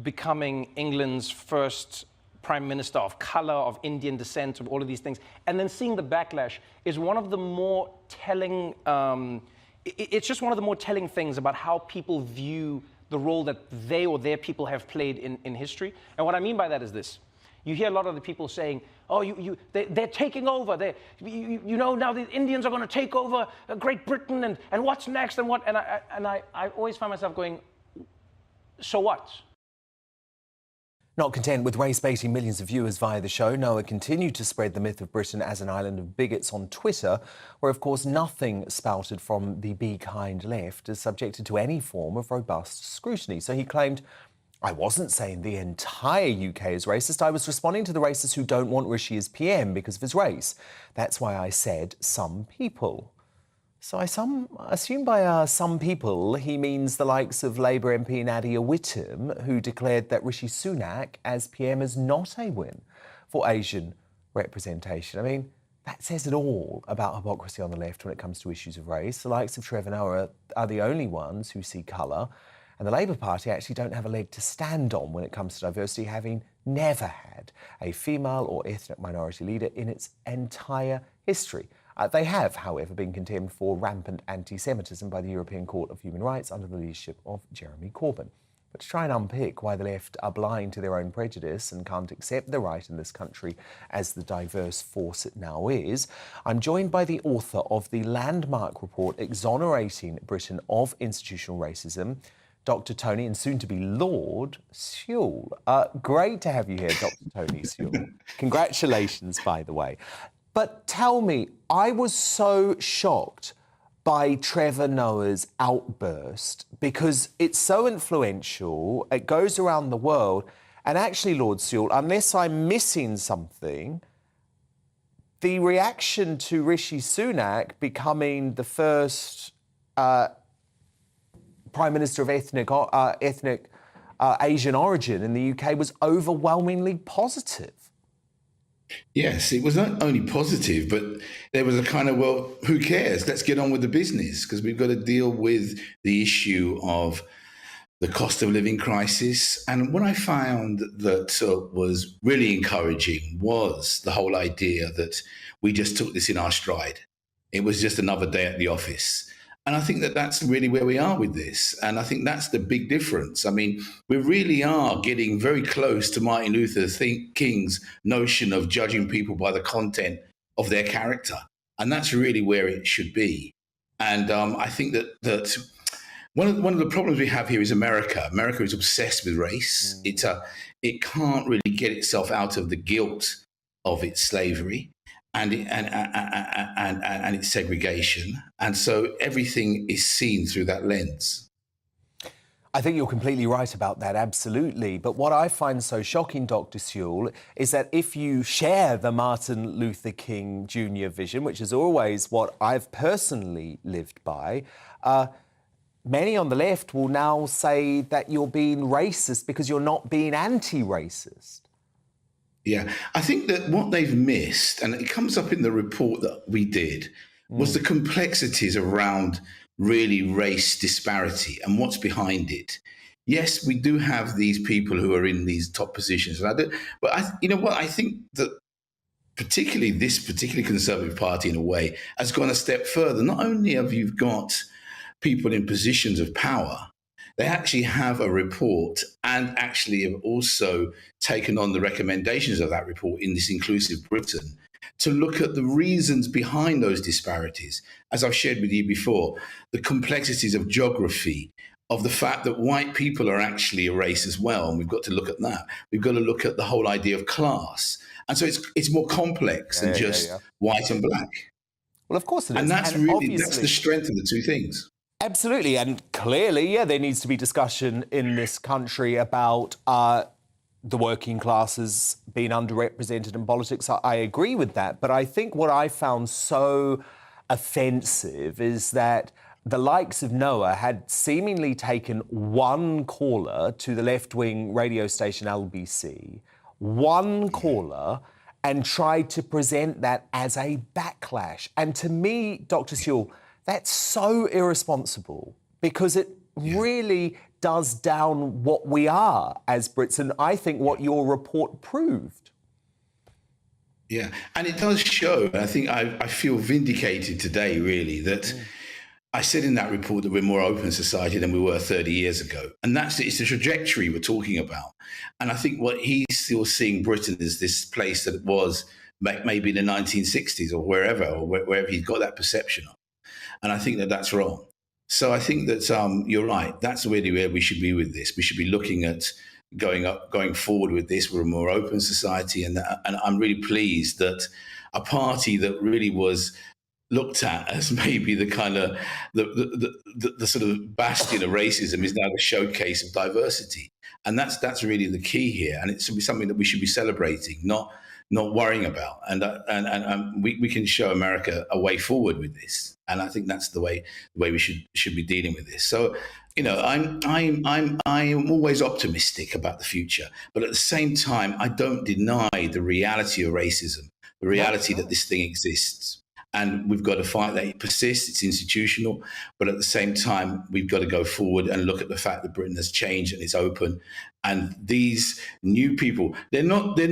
becoming England's first Prime Minister of colour, of Indian descent, of all of these things, and then seeing the backlash is one of the more telling it's just one of the more telling things about how people view the role that they or their people have played in history. And what I mean by that is this. You hear a lot of the people saying, oh, they're taking over. You know, now the Indians are going to take over Great Britain, and what's next, and what? And I always find myself going, so what? Not content with race-baiting millions of viewers via the show, Noah continued to spread the myth of Britain as an island of bigots on Twitter, where, of course, nothing spouted from the be kind left is subjected to any form of robust scrutiny. So he claimed, I wasn't saying the entire UK is racist. I was responding to the racists who don't want Rishi as PM because of his race. That's why I said some people. So I assume by some people, he means the likes of Labour MP Nadia Wootton, who declared that Rishi Sunak as PM is not a win for Asian representation. I mean, that says it all about hypocrisy on the left when it comes to issues of race. The likes of Trevor Noah are the only ones who see colour, and the Labour Party actually don't have a leg to stand on when it comes to diversity, having never had a female or ethnic minority leader in its entire history. They have, however, been condemned for rampant anti-Semitism by the European Court of Human Rights under the leadership of Jeremy Corbyn. But to try and unpick why the left are blind to their own prejudice and can't accept the right in this country as the diverse force it now is, I'm joined by the author of the landmark report exonerating Britain of institutional racism, Dr. Tony, and soon to be Lord Sewell. Great to have you here, Dr. Tony Sewell. Congratulations, by the way. But tell me, I was so shocked by Trevor Noah's outburst because it's so influential, it goes around the world, and actually, Lord Sewell, unless I'm missing something, the reaction to Rishi Sunak becoming the first Prime Minister of ethnic Asian origin in the UK was overwhelmingly positive. Yes, it was not only positive, but there was a kind of, well, who cares? Let's get on with the business, because we've got to deal with the issue of the cost of living crisis. And what I found that was really encouraging was the whole idea that we just took this in our stride. It was just another day at the office. And I think that that's really where we are with this. And I think that's the big difference. I mean, we really are getting very close to Martin Luther King's notion of judging people by the content of their character. And that's really where it should be. And I think that one of the problems we have here is America. America is obsessed with race. It can't really get itself out of the guilt of its slavery and its segregation. And so everything is seen through that lens. I think you're completely right about that, absolutely. But what I find so shocking, Dr. Sewell, is that if you share the Martin Luther King Jr. vision, which is always what I've personally lived by, many on the left will now say that you're being racist because you're not being anti-racist. Yeah, I think that what they've missed, and it comes up in the report that we did, was the complexities around really race disparity and what's behind it. Yes, we do have these people who are in these top positions, you know what? I think that particularly this particularly Conservative Party, in a way, has gone a step further. Not only have you got people in positions of power, they actually have a report and actually have also taken on the recommendations of that report in this Inclusive Britain to look at the reasons behind those disparities. As I've shared with you before, the complexities of geography, of the fact that white people are actually a race as well, and we've got to look at that. We've got to look at the whole idea of class. And so it's more complex than just white and black. Well, of course it is. And that's that's the strength of the two things. Absolutely. And clearly, there needs to be discussion in this country about the working classes being underrepresented in politics. I agree with that. But I think what I found so offensive is that the likes of Noah had seemingly taken one caller to the left-wing radio station LBC, one caller, and tried to present that as a backlash. And to me, Dr. Sewell, that's so irresponsible because it really does down what we are as Brits, and I think what your report proved. Yeah, and it does show, and I think I feel vindicated today, really, that I said in that report that we're a more open society than we were 30 years ago. And it's the trajectory we're talking about. And I think what he's still seeing Britain is this place that it was maybe in the 1960s or wherever he's got that perception of. And I think that that's wrong. So I think that you're right. That's really where we should be with this. We should be looking at going forward with this. We're a more open society. And I'm really pleased that a party that really was looked at as maybe the kind of the sort of bastion of racism is now the showcase of diversity, and that's really the key here. And it should be something that we should be celebrating, not worrying about. And we can show America a way forward with this. And I think that's the way we should be dealing with this. So, you know, I'm always optimistic about the future, but at the same time, I don't deny the reality of racism, the reality that this thing exists. And we've got to fight that. It persists, it's institutional, but at the same time, we've got to go forward and look at the fact that Britain has changed and it's open. And these new people, they're not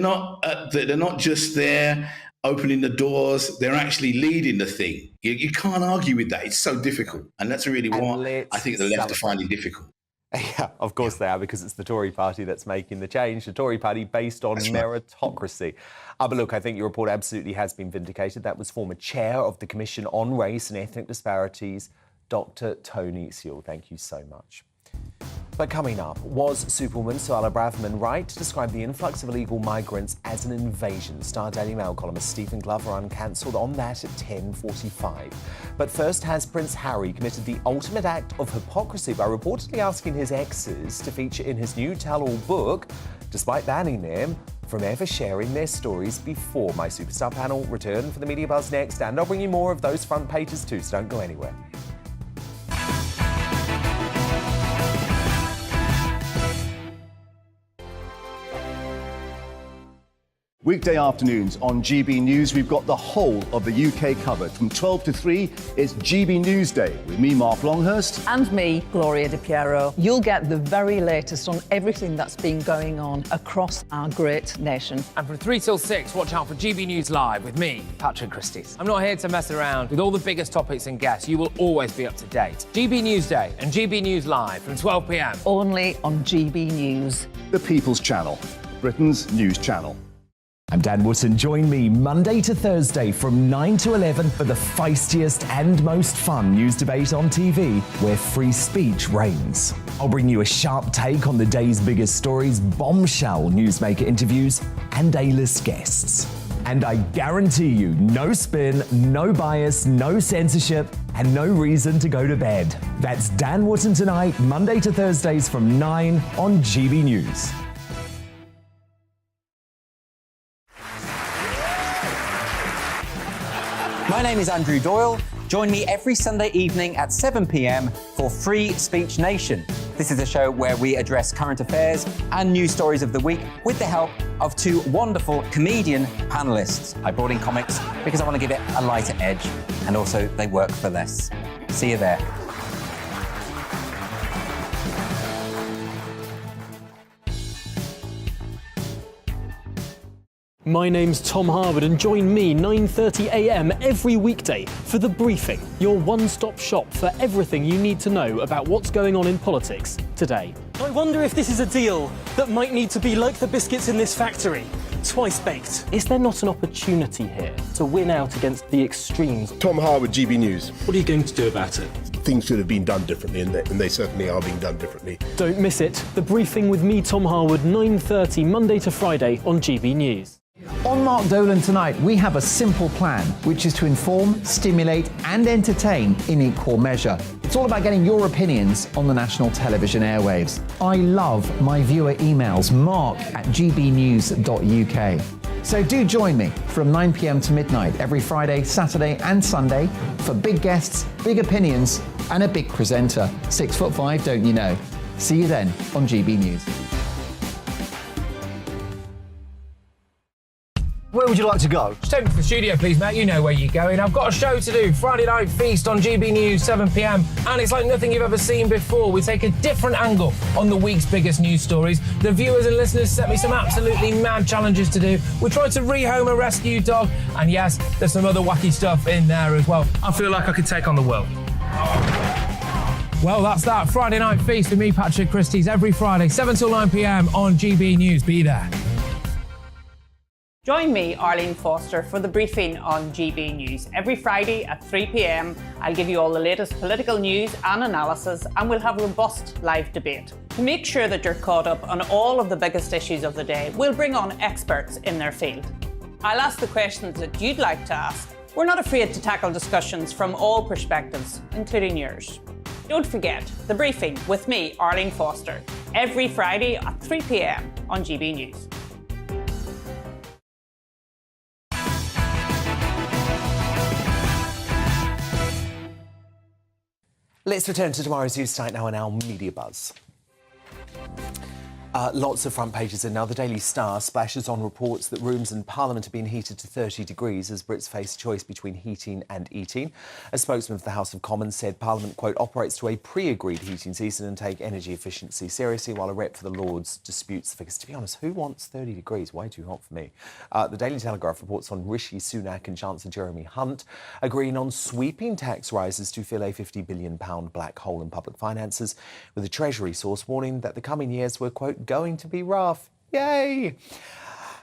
just there opening the doors, they're actually leading the thing. You can't argue with that. It's so difficult. And that's really what I think the left are finding difficult. Yeah, of course they are, because it's the Tory party that's making the change, the Tory party based on meritocracy. But look, I think your report absolutely has been vindicated. That was former chair of the Commission on Race and Ethnic Disparities, Dr. Tony Sewell. Thank you so much. But coming up, was Superwoman Suella Braverman right to describe the influx of illegal migrants as an invasion? Star Daily Mail columnist Stephen Glover uncancelled on that at 10:45. But first, has Prince Harry committed the ultimate act of hypocrisy by reportedly asking his exes to feature in his new tell-all book, despite banning them from ever sharing their stories before? My Superstar panel return for the Media Buzz next, and I'll bring you more of those front pages too, so don't go anywhere. Weekday afternoons on GB News, we've got the whole of the UK covered. From 12 to 3, it's GB News Day with me, Mark Longhurst. And me, Gloria Di Piero. You'll get the very latest on everything that's been going on across our great nation. And from 3 till 6, watch out for GB News Live with me, Patrick Christys. I'm not here to mess around. With all the biggest topics and guests, you will always be up to date. GB News Day and GB News Live from 12 p.m. Only on GB News. The People's Channel, Britain's news channel. I'm Dan Wootton. Join me Monday to Thursday from 9 to 11 for the feistiest and most fun news debate on TV, where free speech reigns. I'll bring you a sharp take on the day's biggest stories, bombshell newsmaker interviews, and A-list guests. And I guarantee you, no spin, no bias, no censorship, and no reason to go to bed. That's Dan Wootton Tonight, Monday to Thursdays from 9 on GB News. My name is Andrew Doyle. Join me every Sunday evening at 7 p.m. for Free Speech Nation. This is a show where we address current affairs and news stories of the week with the help of two wonderful comedian panellists. I brought in comics because I want to give it a lighter edge, and also they work for less. See you there. My name's Tom Harwood, and join me 9:30 a.m. every weekday for The Briefing, your one-stop shop for everything you need to know about what's going on in politics today. I wonder if this is a deal that might need to be like the biscuits in this factory, twice baked. Is there not an opportunity here to win out against the extremes? Tom Harwood, GB News. What are you going to do about it? things should have been done differently, and they certainly are being done differently. Don't miss it. The Briefing with me, Tom Harwood, 9:30 Monday to Friday on GB News. On Mark Dolan tonight, we have a simple plan, which is to inform, stimulate and entertain in equal measure. It's all about getting your opinions on the national television airwaves. I love my viewer emails, mark@gbnews.uk. So do join me from 9 p.m. to midnight every Friday, Saturday and Sunday for big guests, big opinions and a big presenter. 6'5", don't you know? See you then on GB News. Where would you like to go? Just take me to the studio, please, Matt. You know where you're going. I've got a show to do. Friday Night Feast on GB News, 7 p.m. And it's like nothing you've ever seen before. We take a different angle on the week's biggest news stories. The viewers and listeners set me some absolutely mad challenges to do. We tried to rehome a rescue dog. And yes, there's some other wacky stuff in there as well. I feel like I could take on the world. Well, that's that. Friday Night Feast with me, Patrick Christie's, every Friday, 7 till 9 p.m. on GB News. Be there. Join me, Arlene Foster, for the Briefing on GB News. Every Friday at 3 p.m, I'll give you all the latest political news and analysis, and we'll have robust live debate. To make sure that you're caught up on all of the biggest issues of the day, we'll bring on experts in their field. I'll ask the questions that you'd like to ask. We're not afraid to tackle discussions from all perspectives, including yours. Don't forget, The Briefing with me, Arlene Foster, every Friday at 3 p.m. on GB News. Let's return to tomorrow's news tonight now in our media buzz. Lots of front pages in now. The Daily Star splashes on reports that rooms in Parliament have been heated to 30 degrees as Brits face a choice between heating and eating. A spokesman for the House of Commons said Parliament, quote, operates to a pre-agreed heating season and take energy efficiency seriously, while a rep for the Lords disputes the figures. To be honest, who wants 30 degrees? Way too hot for me. The Daily Telegraph reports on Rishi Sunak and Chancellor Jeremy Hunt agreeing on sweeping tax rises to fill a £50 billion black hole in public finances, with a Treasury source warning that the coming years were, quote, going to be rough. Yay!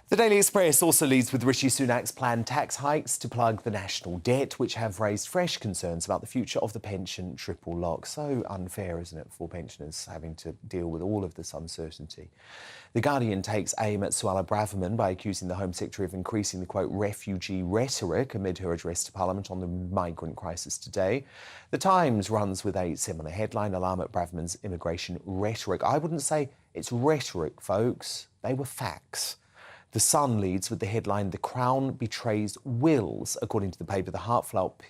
The Daily Express also leads with Rishi Sunak's planned tax hikes to plug the national debt, which have raised fresh concerns about the future of the pension triple lock. So unfair, isn't it, for pensioners having to deal with all of this uncertainty? The Guardian takes aim at Suella Braverman by accusing the Home Secretary of increasing the, quote, refugee rhetoric amid her address to Parliament on the migrant crisis today. The Times runs with a similar headline, alarm at Braverman's immigration rhetoric. I wouldn't say it's rhetoric, folks. They were facts. The Sun leads with the headline, The Crown Betrays Wills. According to the paper, the heartfelt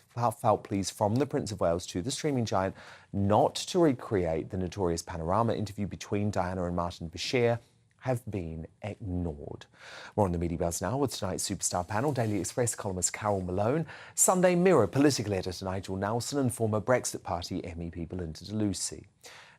pleas from the Prince of Wales to the streaming giant not to recreate the notorious Panorama interview between Diana and Martin Bashir have been ignored. More on the media buzz now with tonight's superstar panel, Daily Express columnist Carol Malone, Sunday Mirror political editor Nigel Nelson and former Brexit Party MEP Belinda de Lucy.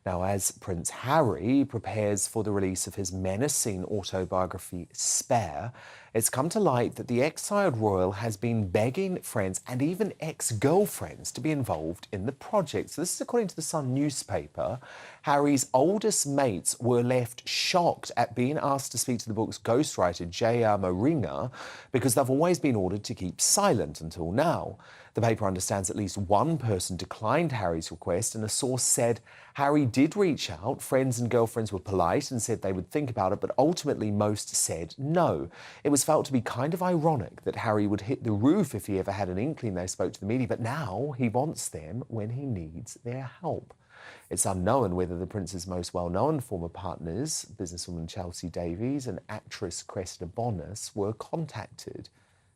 Now, as Prince Harry prepares for the release of his menacing autobiography, Spare, it's come to light that the exiled royal has been begging friends and even ex-girlfriends to be involved in the project. So this is according to the Sun newspaper. Harry's oldest mates were left shocked at being asked to speak to the book's ghostwriter, J.R. Moringa, because they've always been ordered to keep silent until now. The paper understands at least one person declined Harry's request, and a source said Harry did reach out. Friends and girlfriends were polite and said they would think about it, but ultimately most said no. It was felt to be kind of ironic that Harry would hit the roof if he ever had an inkling they spoke to the media, but now he wants them when he needs their help. It's unknown whether the Prince's most well-known former partners, businesswoman Chelsea Davies and actress Cressida Bonas, were contacted.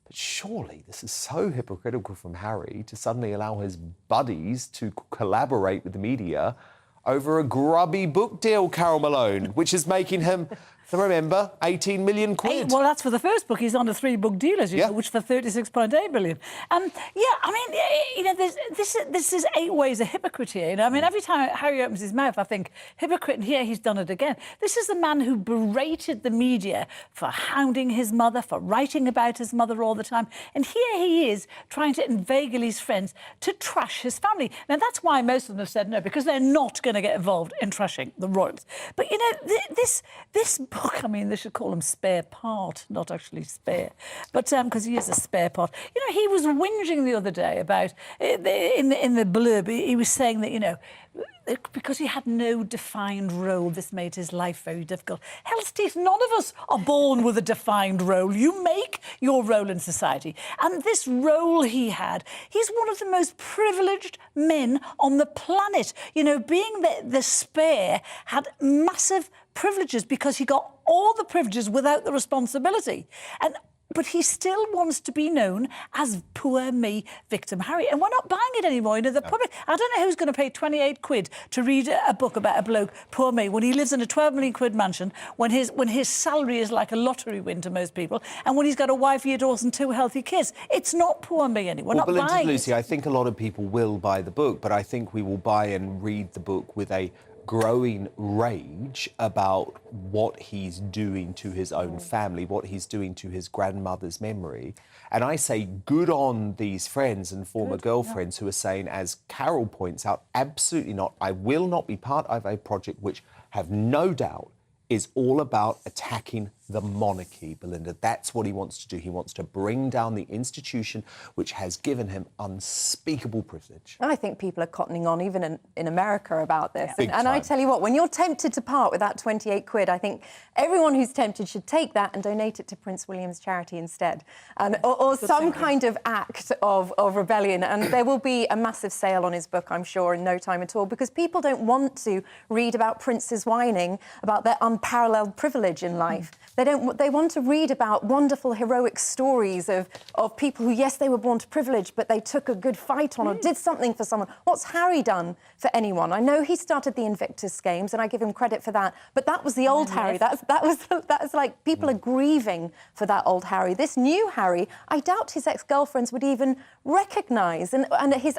But surely this is so hypocritical from Harry to suddenly allow his buddies to collaborate with the media over a grubby book deal, Carol Malone, which is making him, remember, 18 million quid. Well, that's for the first book. He's on a 3-book deal, as you know, which for 36.8 billion. This is 8 ways a hypocrite here. You know, I mean, every time Harry opens his mouth, I think, hypocrite, and here he's done it again. This is the man who berated the media for hounding his mother, for writing about his mother all the time. And here he is trying to inveigle his friends to trash his family. Now, that's why most of them have said no, because they're not going to get involved in trashing the royals. But, you know, this book book, I mean, they should call him Spare Part, not actually spare. But because he is a spare part. You know, he was whinging the other day about, in the blurb, he was saying that, you know, because he had no defined role, this made his life very difficult. Hell, Steve, none of us are born with a defined role. You make your role in society. And this role he had, he's one of the most privileged men on the planet. You know, being the spare had massive privileges because he got all the privileges without the responsibility. But he still wants to be known as poor me victim Harry. And we're not buying it anymore. You know, the public, I don't know who's going to pay 28 quid to read a book about a bloke, poor me, when he lives in a 12 million quid mansion, when his salary is like a lottery win to most people, and when he's got a wife he adores and 2 healthy kids. It's not poor me anymore. We're not buying Lucy, it. I think a lot of people will buy the book, but I think we will buy and read the book with a growing rage about what he's doing to his own family, what he's doing to his grandmother's memory. And I say good on these friends and former girlfriends who are saying, as Carol points out, absolutely not. I will not be part of a project which, have no doubt, is all about attacking the monarchy, Belinda. That's what he wants to do. He wants to bring down the institution which has given him unspeakable privilege. I think people are cottoning on, even in America, about this. Big And I tell you what, when you're tempted to part with that 28 quid, I think everyone who's tempted should take that and donate it to Prince William's charity instead. Or some kind of act of rebellion. And there will be a massive sale on his book, I'm sure, in no time at all, because people don't want to read about princes whining about their unparalleled privilege in life. They want to read about wonderful heroic stories of people who, yes, they were born to privilege, but they took a good fight on or did something for someone. What's Harry done for anyone? I know he started the Invictus Games, and I give him credit for that, but that was the old Harry. That was like, people are grieving for that old Harry. This new Harry, I doubt his ex-girlfriends would even recognise, and his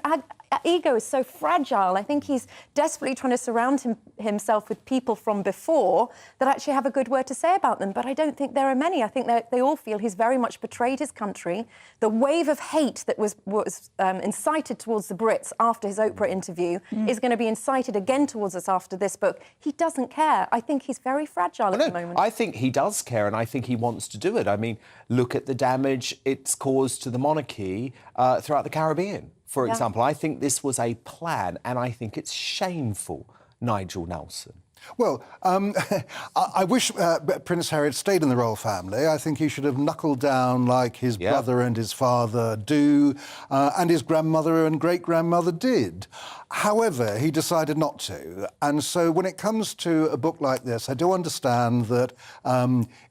ego is so fragile. I think he's desperately trying to surround himself with people from before that actually have a good word to say about them, but I don't think there are many. I think they all feel he's very much betrayed his country. The wave of hate that was incited towards the Brits after his Oprah interview is going to be incited again towards us after this book. He doesn't care. I think he's very fragile at the moment. I think he does care, and I think he wants to do it. I mean, look at the damage it's caused to the monarchy throughout the Caribbean, for example. I think this was a plan, and I think it's shameful, Nigel Nelson. Well, I wish Prince Harry had stayed in the royal family. I think he should have knuckled down like his brother and his father do, and his grandmother and great-grandmother did. However, he decided not to. And so when it comes to a book like this, I do understand that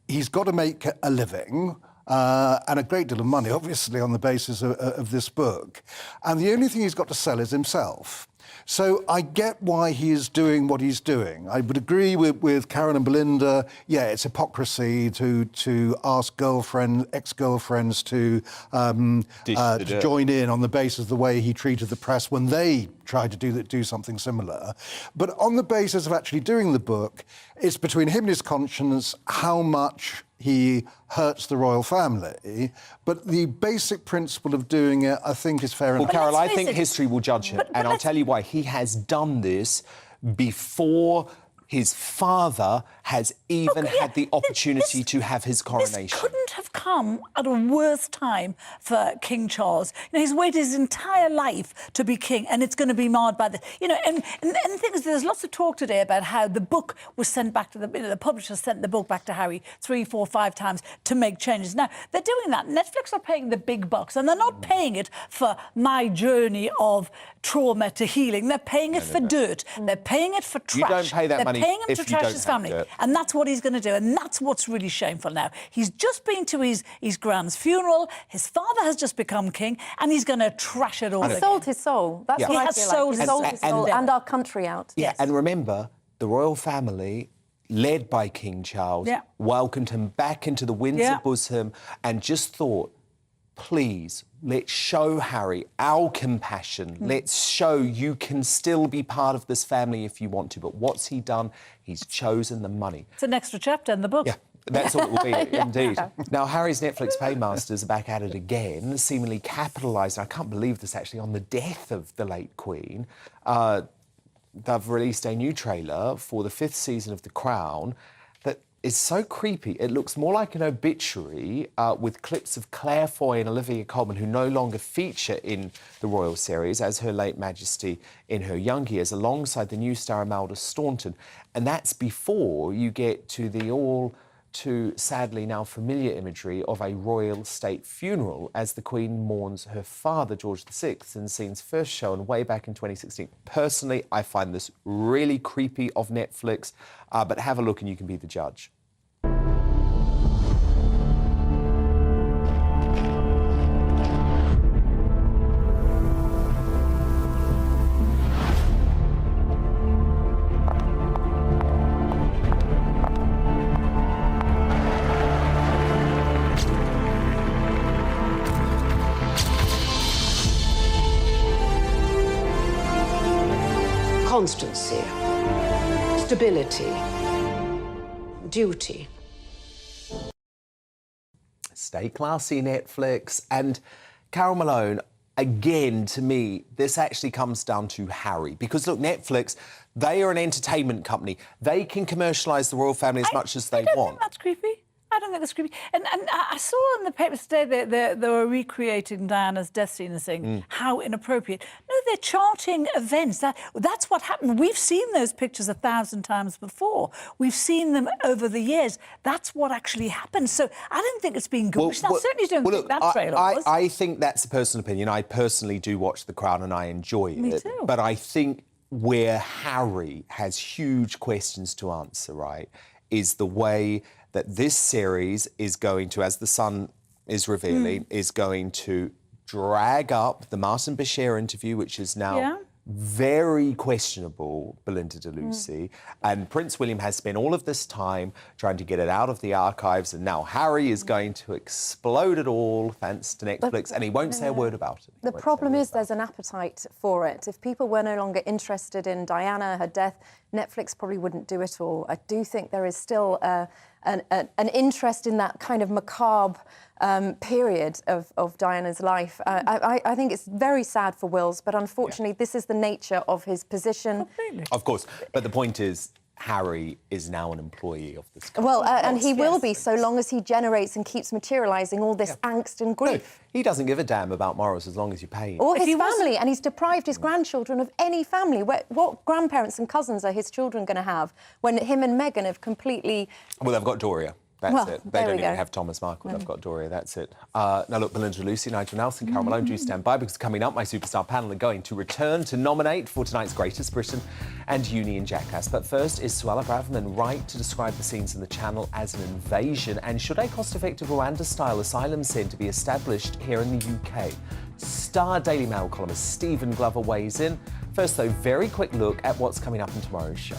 he's got to make a living, and a great deal of money, obviously, on the basis of this book. And the only thing he's got to sell is himself. So I get why he is doing what he's doing. I would agree with Karen and Belinda. Yeah, it's hypocrisy to ask ex-girlfriends to join in on the basis of the way he treated the press when they tried to do something similar. But on the basis of actually doing the book, it's between him and his conscience how much he hurts the royal family, but the basic principle of doing it, I think, is fair enough. Well, Carol, I think history will judge him, and I'll tell you why. He has done this before his father has even had the opportunity to have his coronation. This couldn't have come at a worse time for King Charles. You know, he's waited his entire life to be king, and it's going to be marred by this. You know, and the thing is, there's lots of talk today about how the book was sent back to the publisher sent the book back to Harry 3, 4, 5 times to make changes. Now, they're doing that. Netflix are paying the big bucks, and they're not paying it for my journey of trauma to healing. They're paying it for dirt. They're paying it for trash. You don't pay that money paying him if to you trash don't his have family. dirt. And that's what he's going to do. And that's what's really shameful now. He's just been to his grand's funeral. His father has just become king, and he's going to trash it all again. He sold his soul. That's what I feel like. He sold his soul and our country out. Yeah, and remember, the royal family, led by King Charles, welcomed him back into the Windsor bosom and just thought, please, let's show Harry our compassion. Let's show you can still be part of this family if you want to. But what's he done? He's chosen the money. It's an extra chapter in the book. Yeah. That's all it will be, indeed. Now, Harry's Netflix paymasters are back at it again, seemingly capitalising, I can't believe this actually, on the death of the late Queen. They've released a new trailer for the 5th season of The Crown that is so creepy. It looks more like an obituary with clips of Claire Foy and Olivia Colman, who no longer feature in the royal series as Her Late Majesty in her young years, alongside the new star Imelda Staunton. And that's before you get to the all too sadly now familiar imagery of a royal state funeral as the Queen mourns her father, George VI, in scenes first shown way back in 2016. Personally, I find this really creepy of Netflix, but have a look and you can be the judge. Constancy, stability, duty. Stay classy, Netflix. And Carol Malone, again, to me, this actually comes down to Harry. Because, look, Netflix, they are an entertainment company. They can commercialise the royal family as much as they want. I don't think that's creepy. I don't think that's creepy. And I saw in the papers today they were recreating Diana's death scene and saying how inappropriate. No, they're charting events. That's what happened. We've seen those pictures 1,000 times before. We've seen them over the years. That's what actually happened. So I don't think it's being good. I certainly don't think that trailer was. I think that's a personal opinion. I personally do watch The Crown and I enjoy it. Me too. But I think where Harry has huge questions to answer, right, is the way that this series is going to, as the Sun is revealing, is going to drag up the Martin Bashir interview, which is now very questionable, Belinda de Lucy. And Prince William has spent all of this time trying to get it out of the archives, and now Harry is going to explode it all thanks to Netflix, and he won't say a word about it. The problem is there's an appetite for it. If people were no longer interested in Diana, her death, Netflix probably wouldn't do it all. I do think there is still an interest in that kind of macabre period of Diana's life. I think it's very sad for Wills, but unfortunately this is the nature of his position. Of course, but the point is, Harry is now an employee of this company. Well, and he will be so long as he generates and keeps materialising all this angst and grief. No, he doesn't give a damn about morals as long as you pay him. Or his family, and he's deprived his grandchildren of any family. What grandparents and cousins are his children going to have when him and Meghan have completely... Well, they've got Doria. That's it. They don't even have Thomas Markle. They've got Doria. That's it. Now, look, Belinda Lucy, Nigel Nelson, Carol Malone, do stand by, because coming up, my superstar panel are going to return to nominate for tonight's Greatest Britain and Union Jackass. But first, is Suella Braverman right to describe the scenes in the Channel as an invasion? And should a cost-effective Rwanda-style asylum centre be established here in the UK? Star Daily Mail columnist Stephen Glover weighs in. First, though, very quick look at what's coming up in tomorrow's show.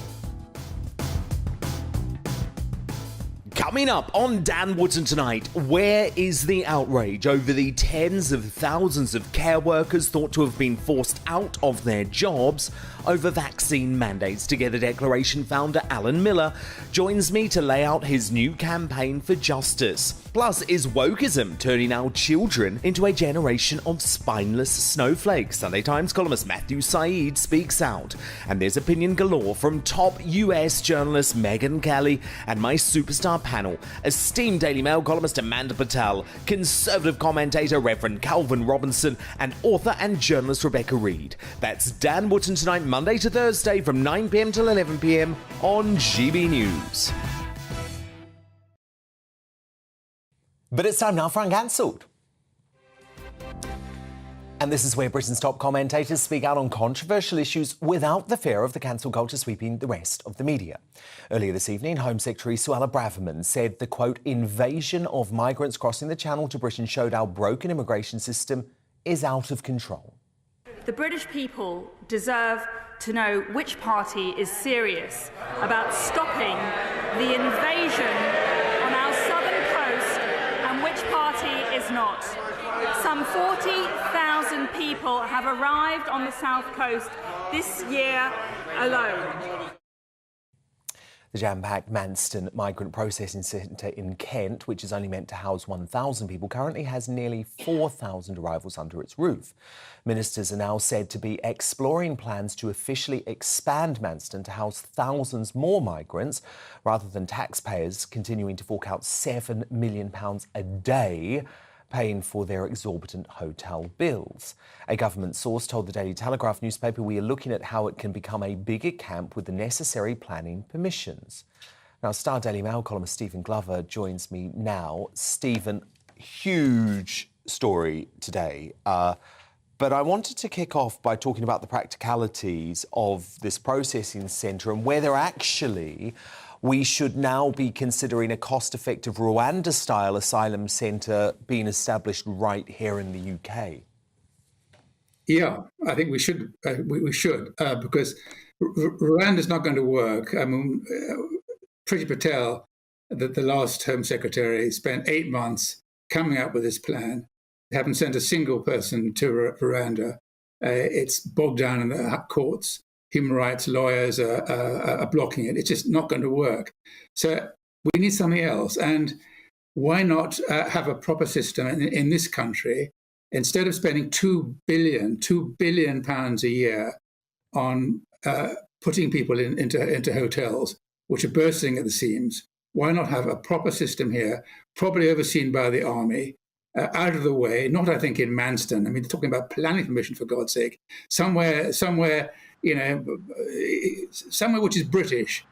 Coming up on Dan Wootton tonight, where is the outrage over the tens of thousands of care workers thought to have been forced out of their jobs over vaccine mandates? Together Declaration founder Alan Miller joins me to lay out his new campaign for justice. Plus, is wokeism turning our children into a generation of spineless snowflakes? Sunday Times columnist Matthew Said speaks out. And there's opinion galore from top US journalist Megyn Kelly and my superstar panel, esteemed Daily Mail columnist Amanda Patel, conservative commentator Reverend Calvin Robinson, and author and journalist Rebecca Reed. That's Dan Wootton tonight, Monday to Thursday from 9 p.m. till 11 p.m. on GB News. But it's time now for Uncancelled. And this is where Britain's top commentators speak out on controversial issues without the fear of the cancel culture sweeping the rest of the media. Earlier this evening, Home Secretary Suella Braverman said the, quote, invasion of migrants crossing the Channel to Britain showed our broken immigration system is out of control. The British people deserve to know which party is serious about stopping the invasion on our southern coast and which party is not. Some 40,000 people have arrived on the south coast this year alone. The jam-packed Manston Migrant Processing Centre in Kent, which is only meant to house 1,000 people, currently has nearly 4,000 arrivals under its roof. Ministers are now said to be exploring plans to officially expand Manston to house thousands more migrants, rather than taxpayers continuing to fork out £7 million a day paying for their exorbitant hotel bills. A government source told the Daily Telegraph newspaper we are looking at how it can become a bigger camp with the necessary planning permissions. Now, Star Daily Mail columnist Stephen Glover joins me now. Stephen, huge story today. But I wanted to kick off by talking about the practicalities of this processing centre and whether actually we should now be considering a cost-effective Rwanda-style asylum centre being established right here in the UK. Yeah, I think we should. Because Rwanda is not going to work. I mean, Priti Patel, the last Home Secretary, spent 8 months coming up with this plan. They haven't sent a single person to Rwanda. It's bogged down in the courts. Human rights lawyers are blocking it. It's just not going to work. So we need something else. And why not have a proper system in this country? Instead of spending £2 billion a year on putting people into hotels, which are bursting at the seams, why not have a proper system here, probably overseen by the army, out of the way, not, I think, in Manston. I mean, talking about planning permission, for God's sake, somewhere, you know, somewhere which is British,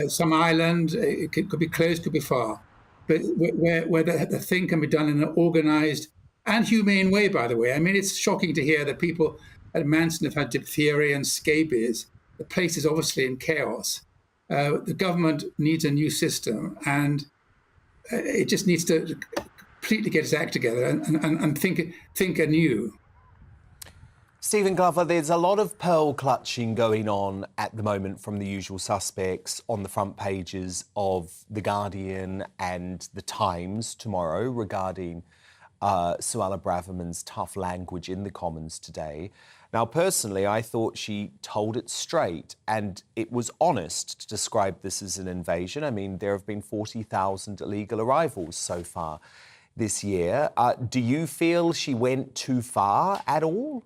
some island, it could be close, could be far, but where the thing can be done in an organised and humane way, by the way. I mean, it's shocking to hear that people at Manston have had diphtheria and scabies. The place is obviously in chaos. The government needs a new system, and it just needs to completely get its act together and think anew. Stephen Glover, there's a lot of pearl clutching going on at the moment from the usual suspects on the front pages of The Guardian and The Times tomorrow regarding Suella Braverman's tough language in the Commons today. Now, personally, I thought she told it straight, and it was honest to describe this as an invasion. I mean, there have been 40,000 illegal arrivals so far this year. Do you feel she went too far at all?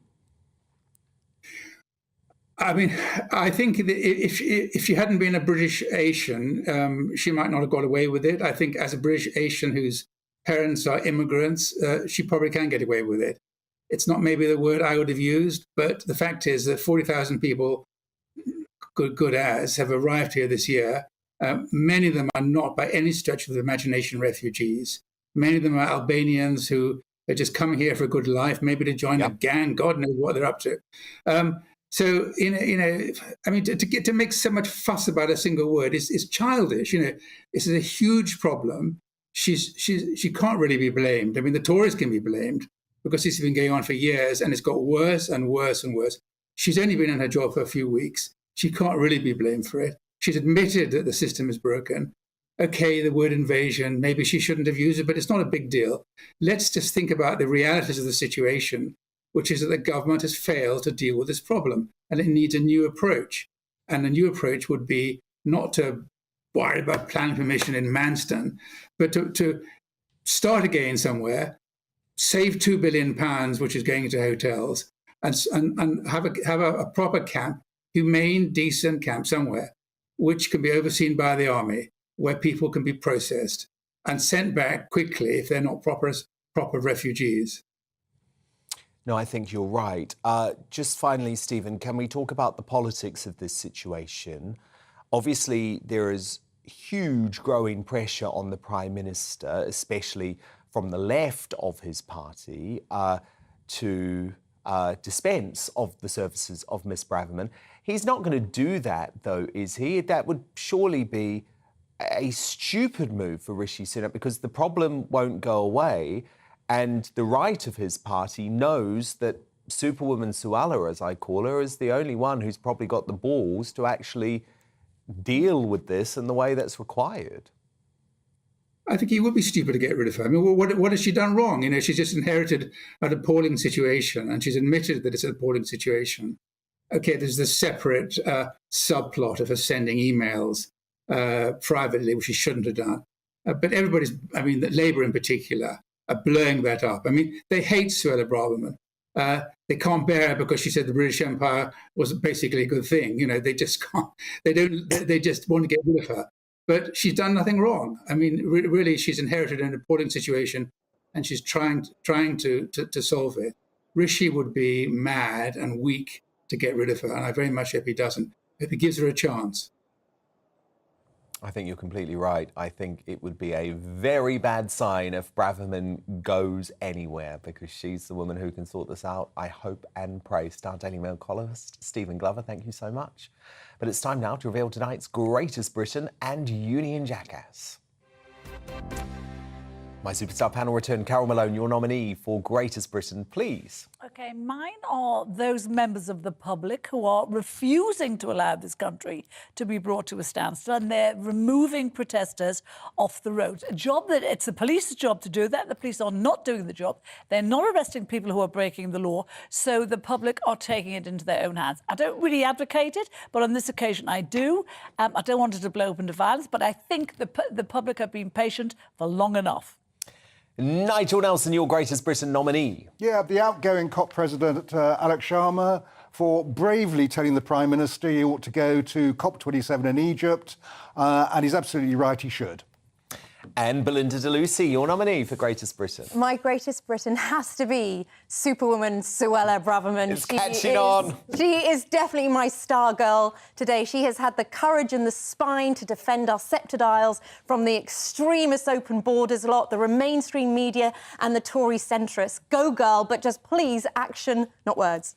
I mean, I think that if she hadn't been a British Asian, she might not have got away with it. I think as a British Asian whose parents are immigrants, she probably can get away with it. It's not maybe the word I would have used, but the fact is that 40,000 people, good as, have arrived here this year. Many of them are not by any stretch of the imagination refugees. Many of them are Albanians who are just coming here for a good life, maybe to join a gang. God knows what they're up to. So, I mean, to make so much fuss about a single word is childish. You know, this is a huge problem. She can't really be blamed. I mean, the Tories can be blamed because this has been going on for years and it's got worse and worse and worse. She's only been in her job for a few weeks. She can't really be blamed for it. She's admitted that the system is broken. Okay, the word invasion, maybe she shouldn't have used it, but it's not a big deal. Let's just think about the realities of the situation, which is that the government has failed to deal with this problem and it needs a new approach. And the new approach would be not to worry about planning permission in Manston, but to start again somewhere, save £2 billion, which is going into hotels, and have a proper camp, humane, decent camp somewhere, which can be overseen by the army, where people can be processed and sent back quickly if they're not proper refugees. No, I think you're right. Just finally, Stephen, can we talk about the politics of this situation? Obviously, there is huge growing pressure on the Prime Minister, especially from the left of his party, to dispense of the services of Miss Braverman. He's not going to do that, though, is he? That would surely be a stupid move for Rishi Sunak, because the problem won't go away. And the right of his party knows that Superwoman Suella, as I call her, is the only one who's probably got the balls to actually deal with this in the way that's required. I think he would be stupid to get rid of her. I mean, what has she done wrong? You know, she's just inherited an appalling situation, and she's admitted that it's an appalling situation. Okay, there's this separate subplot of her sending emails privately, which he shouldn't have done. But everybody's, Labour in particular, are blowing that up. They hate Suella Braverman. They can't bear her because she said the British Empire was basically a good thing. They just can't. They just want to get rid of her. But she's done nothing wrong. Really, she's inherited an appalling situation, and she's trying to solve it. Rishi would be mad and weak to get rid of her, and I very much hope he doesn't. If he gives her a chance. I think you're completely right. I think it would be a very bad sign if Braverman goes anywhere, because she's the woman who can sort this out. I hope and pray. Star Daily Mail columnist Stephen Glover, thank you so much. But it's time now to reveal tonight's Greatest Britain and Union Jackass. My superstar panel return. Carol Malone, your nominee for Greatest Britain, please. OK, mine are those members of the public who are refusing to allow this country to be brought to a standstill, and they're removing protesters off the road. A job that it's the police's job to do that. The police are not doing the job. They're not arresting people who are breaking the law, so the public are taking it into their own hands. I don't really advocate it, but on this occasion I do. I don't want it to blow up into violence, but I think the public have been patient for long enough. Nigel Nelson, your Greatest Britain nominee. Yeah, the outgoing COP president, Alex Sharma, for bravely telling the Prime Minister he ought to go to COP27 in Egypt, and he's absolutely right, he should. And Belinda de Lucy, your nominee for Greatest Britain. My Greatest Britain has to be Superwoman Suella Braverman. It's catching on. She is definitely my star girl today. She has had the courage and the spine to defend our sceptred isles from the extremist open borders lot, the mainstream media and the Tory centrists. Go girl, but just please action, not words.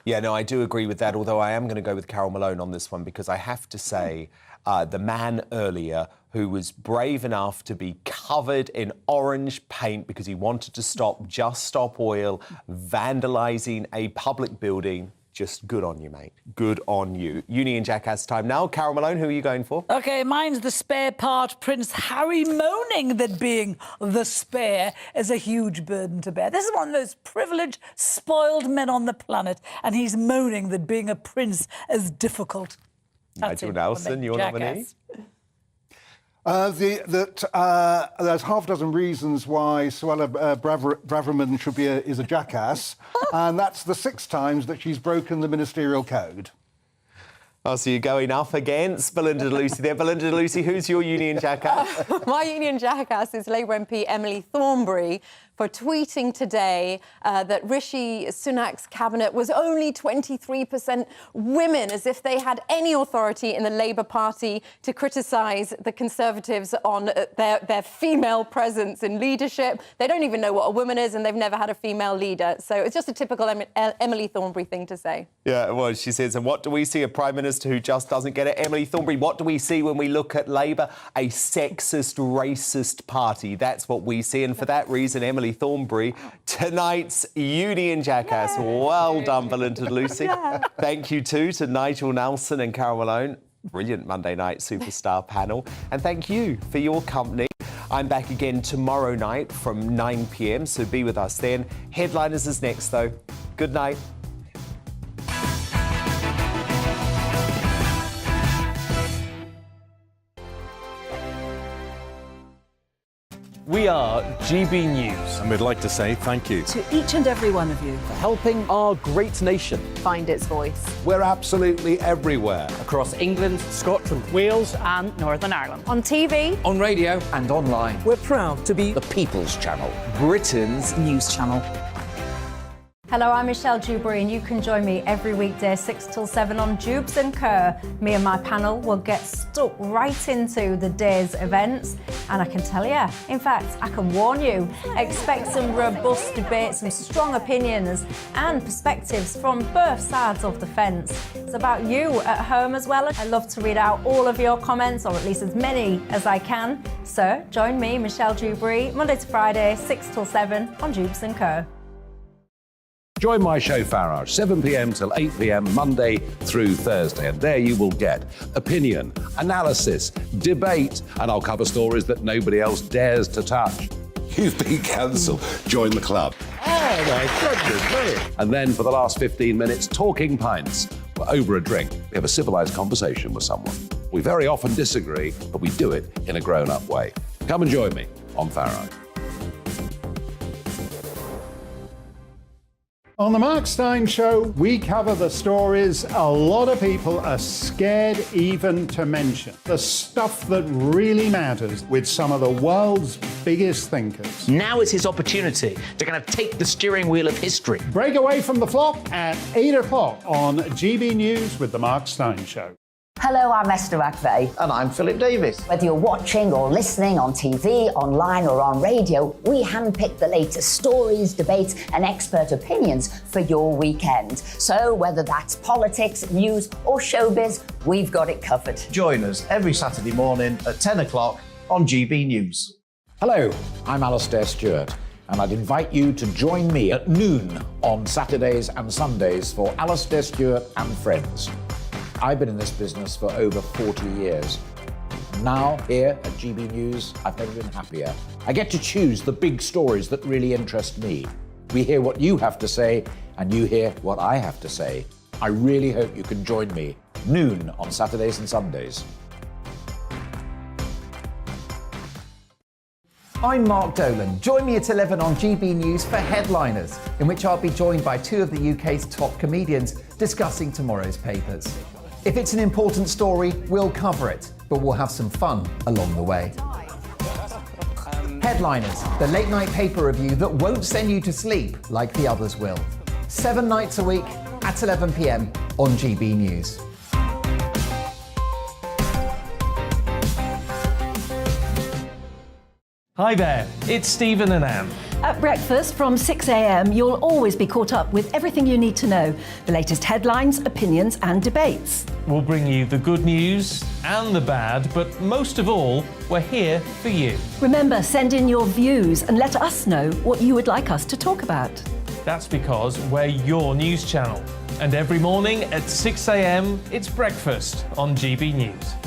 Yeah, no, I do agree with that, although I am going to go with Carol Malone on this one, because I have to say the man earlier who was brave enough to be covered in orange paint because he wanted to stop Just Stop Oil vandalising a public building. Just good on you, mate. Good on you. Union Jackass time now. Carol Malone, who are you going for? OK, mine's the spare part, Prince Harry moaning that being the spare is a huge burden to bear. This is one of those privileged, spoiled men on the planet, and he's moaning that being a prince is difficult. Nigel Nelson, your nominee. There's half a dozen reasons why Suella Braverman is a jackass, and that's the 6 times that she's broken the ministerial code. Oh, so you're going up against Belinda de Lucy there. Belinda de Lucy, who's your Union Jackass? My Union Jackass is Labour MP Emily Thornberry for tweeting today that Rishi Sunak's cabinet was only 23% women, as if they had any authority in the Labour Party to criticise the Conservatives on their female presence in leadership. They don't even know what a woman is, and they've never had a female leader. So it's just a typical Emily Thornberry thing to say. Yeah, well, she says, and what do we see? A Prime Minister who just doesn't get it? Emily Thornberry, what do we see when we look at Labour? A sexist, racist party. That's what we see, and for that reason, Emily Thornberry, tonight's Union Jackass. Yay. Well done, Belinda de Lucy. Yeah. Thank you too to Nigel Nelson and Carol Malone. Brilliant Monday night superstar panel. And thank you for your company. I'm back again tomorrow night from 9 p.m, so be with us then. Headliners is next, though. Good night. We are GB News. And we'd like to say thank you to each and every one of you for helping our great nation find its voice. We're absolutely everywhere. Across England, Scotland, Wales and Northern Ireland. On TV, on radio and online. We're proud to be the People's Channel, Britain's news channel. Hello, I'm Michelle Dewberry, and you can join me every weekday 6 till 7 on Jubes and Kerr. Me and my panel will get stuck right into the day's events, and I can tell you, in fact, I can warn you, expect some robust debates, some strong opinions and perspectives from both sides of the fence. It's about you at home as well. I love to read out all of your comments, or at least as many as I can. So join me, Michelle Dewberry, Monday to Friday, 6 till 7 on Jubes and Kerr. Join my show Farage, 7 p.m. till 8 p.m, Monday through Thursday. And there you will get opinion, analysis, debate, and I'll cover stories that nobody else dares to touch. You've been cancelled. Join the club. Oh, my goodness me. And then for the last 15 minutes, talking pints. Over a drink, we have a civilised conversation with someone. We very often disagree, but we do it in a grown-up way. Come and join me on Farrow. On the Mark Steyn Show, we cover the stories a lot of people are scared even to mention. The stuff that really matters with some of the world's biggest thinkers. Now is his opportunity to kind of take the steering wheel of history. Break away from the flock at 8 o'clock on GB News with the Mark Steyn Show. Hello, I'm Esther McVeigh. And I'm Philip Davis. Whether you're watching or listening on TV, online or on radio, we handpick the latest stories, debates and expert opinions for your weekend. So whether that's politics, news or showbiz, we've got it covered. Join us every Saturday morning at 10 o'clock on GB News. Hello, I'm Alastair Stewart, and I'd invite you to join me at noon on Saturdays and Sundays for Alastair Stewart and Friends. I've been in this business for over 40 years. Now, here at GB News, I've never been happier. I get to choose the big stories that really interest me. We hear what you have to say, and you hear what I have to say. I really hope you can join me, noon on Saturdays and Sundays. I'm Mark Dolan. Join me at 11 on GB News for Headliners, in which I'll be joined by two of the UK's top comedians discussing tomorrow's papers. If it's an important story, we'll cover it, but we'll have some fun along the way. Headliners, the late night paper review that won't send you to sleep like the others will. 7 nights a week at 11 p.m. on GB News. Hi there, it's Stephen and Anne. At breakfast from 6 a.m, you'll always be caught up with everything you need to know, the latest headlines, opinions and debates. We'll bring you the good news and the bad, but most of all, we're here for you. Remember, send in your views and let us know what you would like us to talk about. That's because we're your news channel. And every morning at 6 a.m, it's breakfast on GB News.